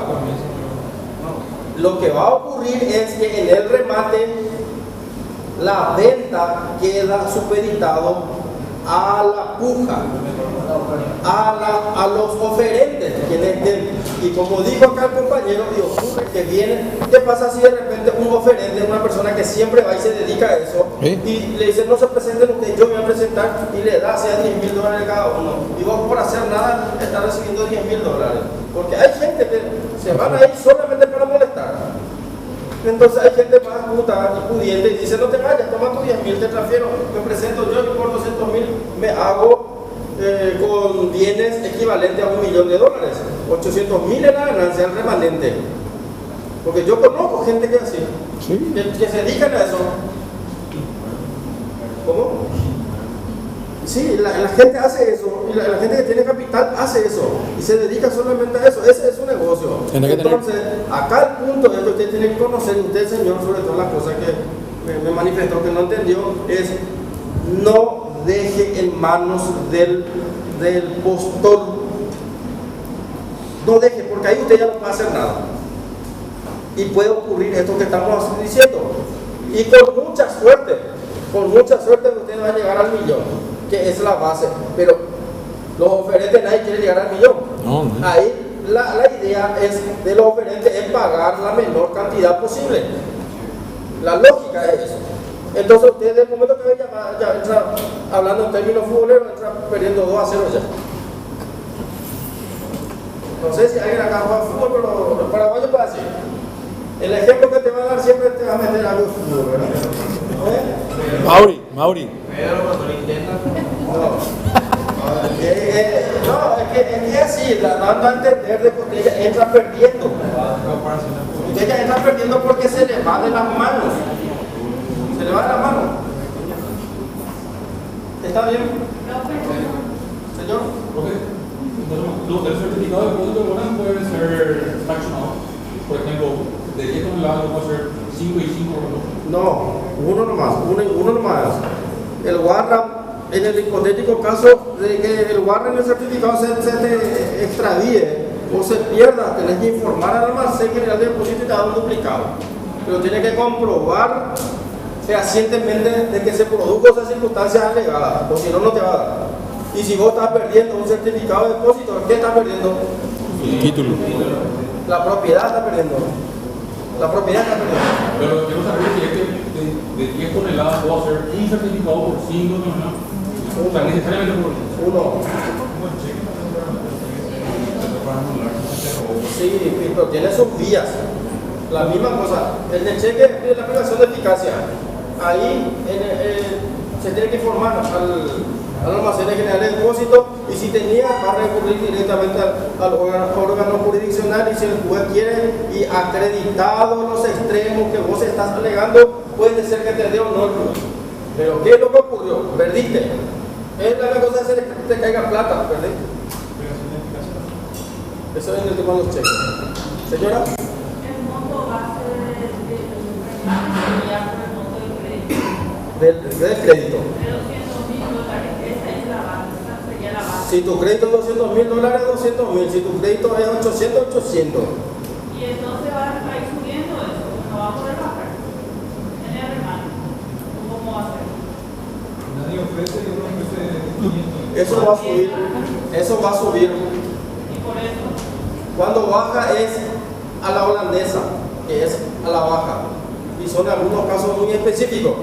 Lo que va a ocurrir es que en el remate la venta queda supeditado a la puja, a los oferentes quienes den. Y como dijo acá el compañero, y ocurre que viene, ¿qué pasa si de repente un oferente es una persona que siempre va y se dedica a eso? ¿Sí? Y le dice, no se presenten ustedes, yo me voy a presentar, y le da sea $10,000 cada uno, y vos por hacer nada estás recibiendo $10,000, porque hay gente que se van a ir solamente para molestar. Entonces hay gente más puta y pudiente y dice, no te vayas, toma tus $10,000, te transfiero, me presento yo y por $200,000 me hago con bienes equivalentes a $1 millón. $800,000 es la ganancia, el remanente. Porque yo conozco gente que es así, Sí. que se dedican a eso. ¿Cómo? Sí, la gente hace eso, y la gente que tiene capital hace eso, y se dedica solamente a eso, ese es su negocio. Entonces, acá el punto es que usted tiene que conocer, usted señor, sobre todas las cosas que me manifestó que no entendió, es no deje en manos del postor, no deje, porque ahí usted ya no puede hacer nada, y puede ocurrir esto que estamos diciendo, y con mucha suerte usted va a llegar al millón, que es la base, pero los oferentes nadie quiere llegar al millón. No. Ahí la idea de los oferentes es pagar la menor cantidad posible. La lógica es eso. Entonces usted, desde el momento que ya entra, hablando en términos futboleros, entra perdiendo 2-0 ya. No sé si alguien acá juega fútbol, pero los paraguayos pueden decir. El ejemplo que te va a dar siempre te va a meter algo de fútbol, ¿verdad? Mauri. Pero cuando lo intentan, No, es que es así, dando a entender de que usted ya entra perdiendo. Usted ya entra perdiendo porque se le va de las manos. Se le va de las manos. ¿Está bien? Señor. El certificado de depósito de bonas puede ser fraccionado. Por ejemplo, de 10 toneladas puede ser 5 y 5. No, uno nomás. El guarda, en el hipotético caso de que el guarda en el certificado se te extravíe o se pierda, tenés que informar al almacén general de depósito y te da un duplicado. Pero tienes que comprobar fehacientemente de que se produjo esas circunstancias alegadas, o si no, no te va a dar. Y si vos estás perdiendo un certificado de depósito, ¿qué estás perdiendo? El título. La propiedad está perdiendo. La propiedad está perdiendo. Pero quiero saber si es que de 10 toneladas puedo hacer un certificado por 5 toneladas. O sea, necesariamente por uno. para anular ese robo. Sí, pero tiene sus vías. La misma cosa, el cheque de la aplicación de eficacia. Ahí se tiene que informar al almacén general de depósito y si tenía, va a recurrir directamente al órgano jurisdiccional y si el juez quiere y acreditado los extremos que vos estás alegando, puede ser que te dé o no el juez. Pero ¿qué es lo que ocurrió? Perdiste. Es la cosa es que te caiga plata, perdiste. Eso es en el tema de los cheques. Señora. El monto base Del crédito. de $200.000, esa es la base, esa sería la base. Si tu crédito es $200.000, $200.000. Si tu crédito es 800, 800. Y entonces va a ir subiendo eso, no va a poder bajar. En el remate, ¿cómo va a ser? Nadie ofrece y uno ofrece 500. Eso va a subir. Eso va a subir. Y por eso, Cuando baja es a la holandesa, que es a la baja. Y son algunos casos muy específicos.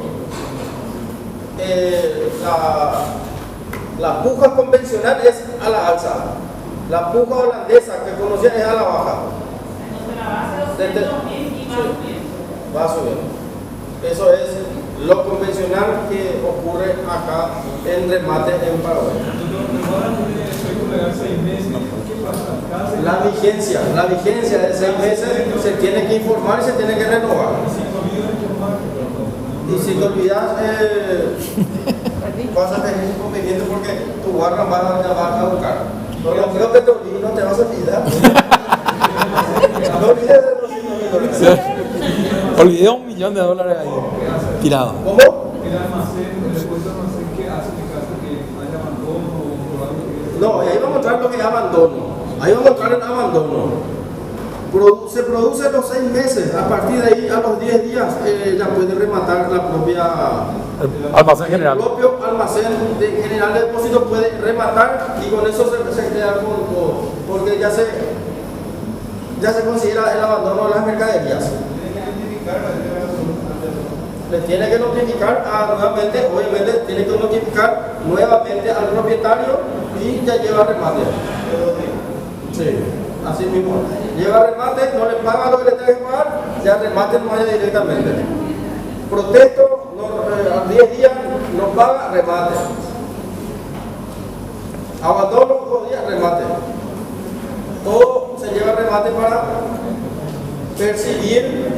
La puja convencional es a la alza. La puja holandesa que conocían es a la baja. entonces la base de 200.000 y va subiendo. Va a subir. Eso es lo convencional que ocurre acá en remate en Paraguay. Entonces, ahora tiene efecto legal 6 meses. ¿Qué pasa? Cada 6 La vigencia de 6 meses se tiene que informar y se tiene que renovar. Y si te olvidas, vas a tener inconveniente porque tu barra va a caducar. No, no creo que te olvides, no te vas a olvidar. No olvides de los $100.000. Olvidé $1 millón ahí tirado. ¿Cómo? El almacén, el depósito de almacén, ¿qué hace en caso que haya abandono o algo que... No, ahí vamos a mostrar lo que es abandono. Ahí vamos a mostrar el abandono. Se produce los 6 meses. A partir de ahí, a los 10 días, ya puede rematar la propia. Almacén general. El propio almacén general de depósito puede rematar y con eso se queda porque ya se considera el abandono de las mercaderías. Le tiene que notificar nuevamente, obviamente tiene que notificar nuevamente al propietario y ya lleva remate. Sí, así mismo. Lleva remate, no le paga lo que le tenga que pagar, ya remate no vaya directamente. Protesto, a 10 días no paga, remate. Abandono, 2 días, remate. Todo se lleva remate para percibir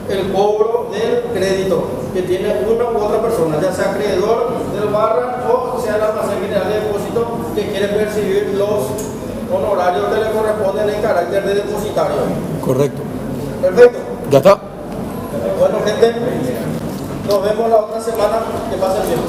el cobro del crédito que tiene una u otra persona, ya sea acreedor del barra o sea el almacén general de depósito que quiere percibir los honorarios que le corresponden en carácter de depositario. Correcto. Perfecto. Ya está. Bueno, gente, nos vemos la otra semana. Que pasen bien.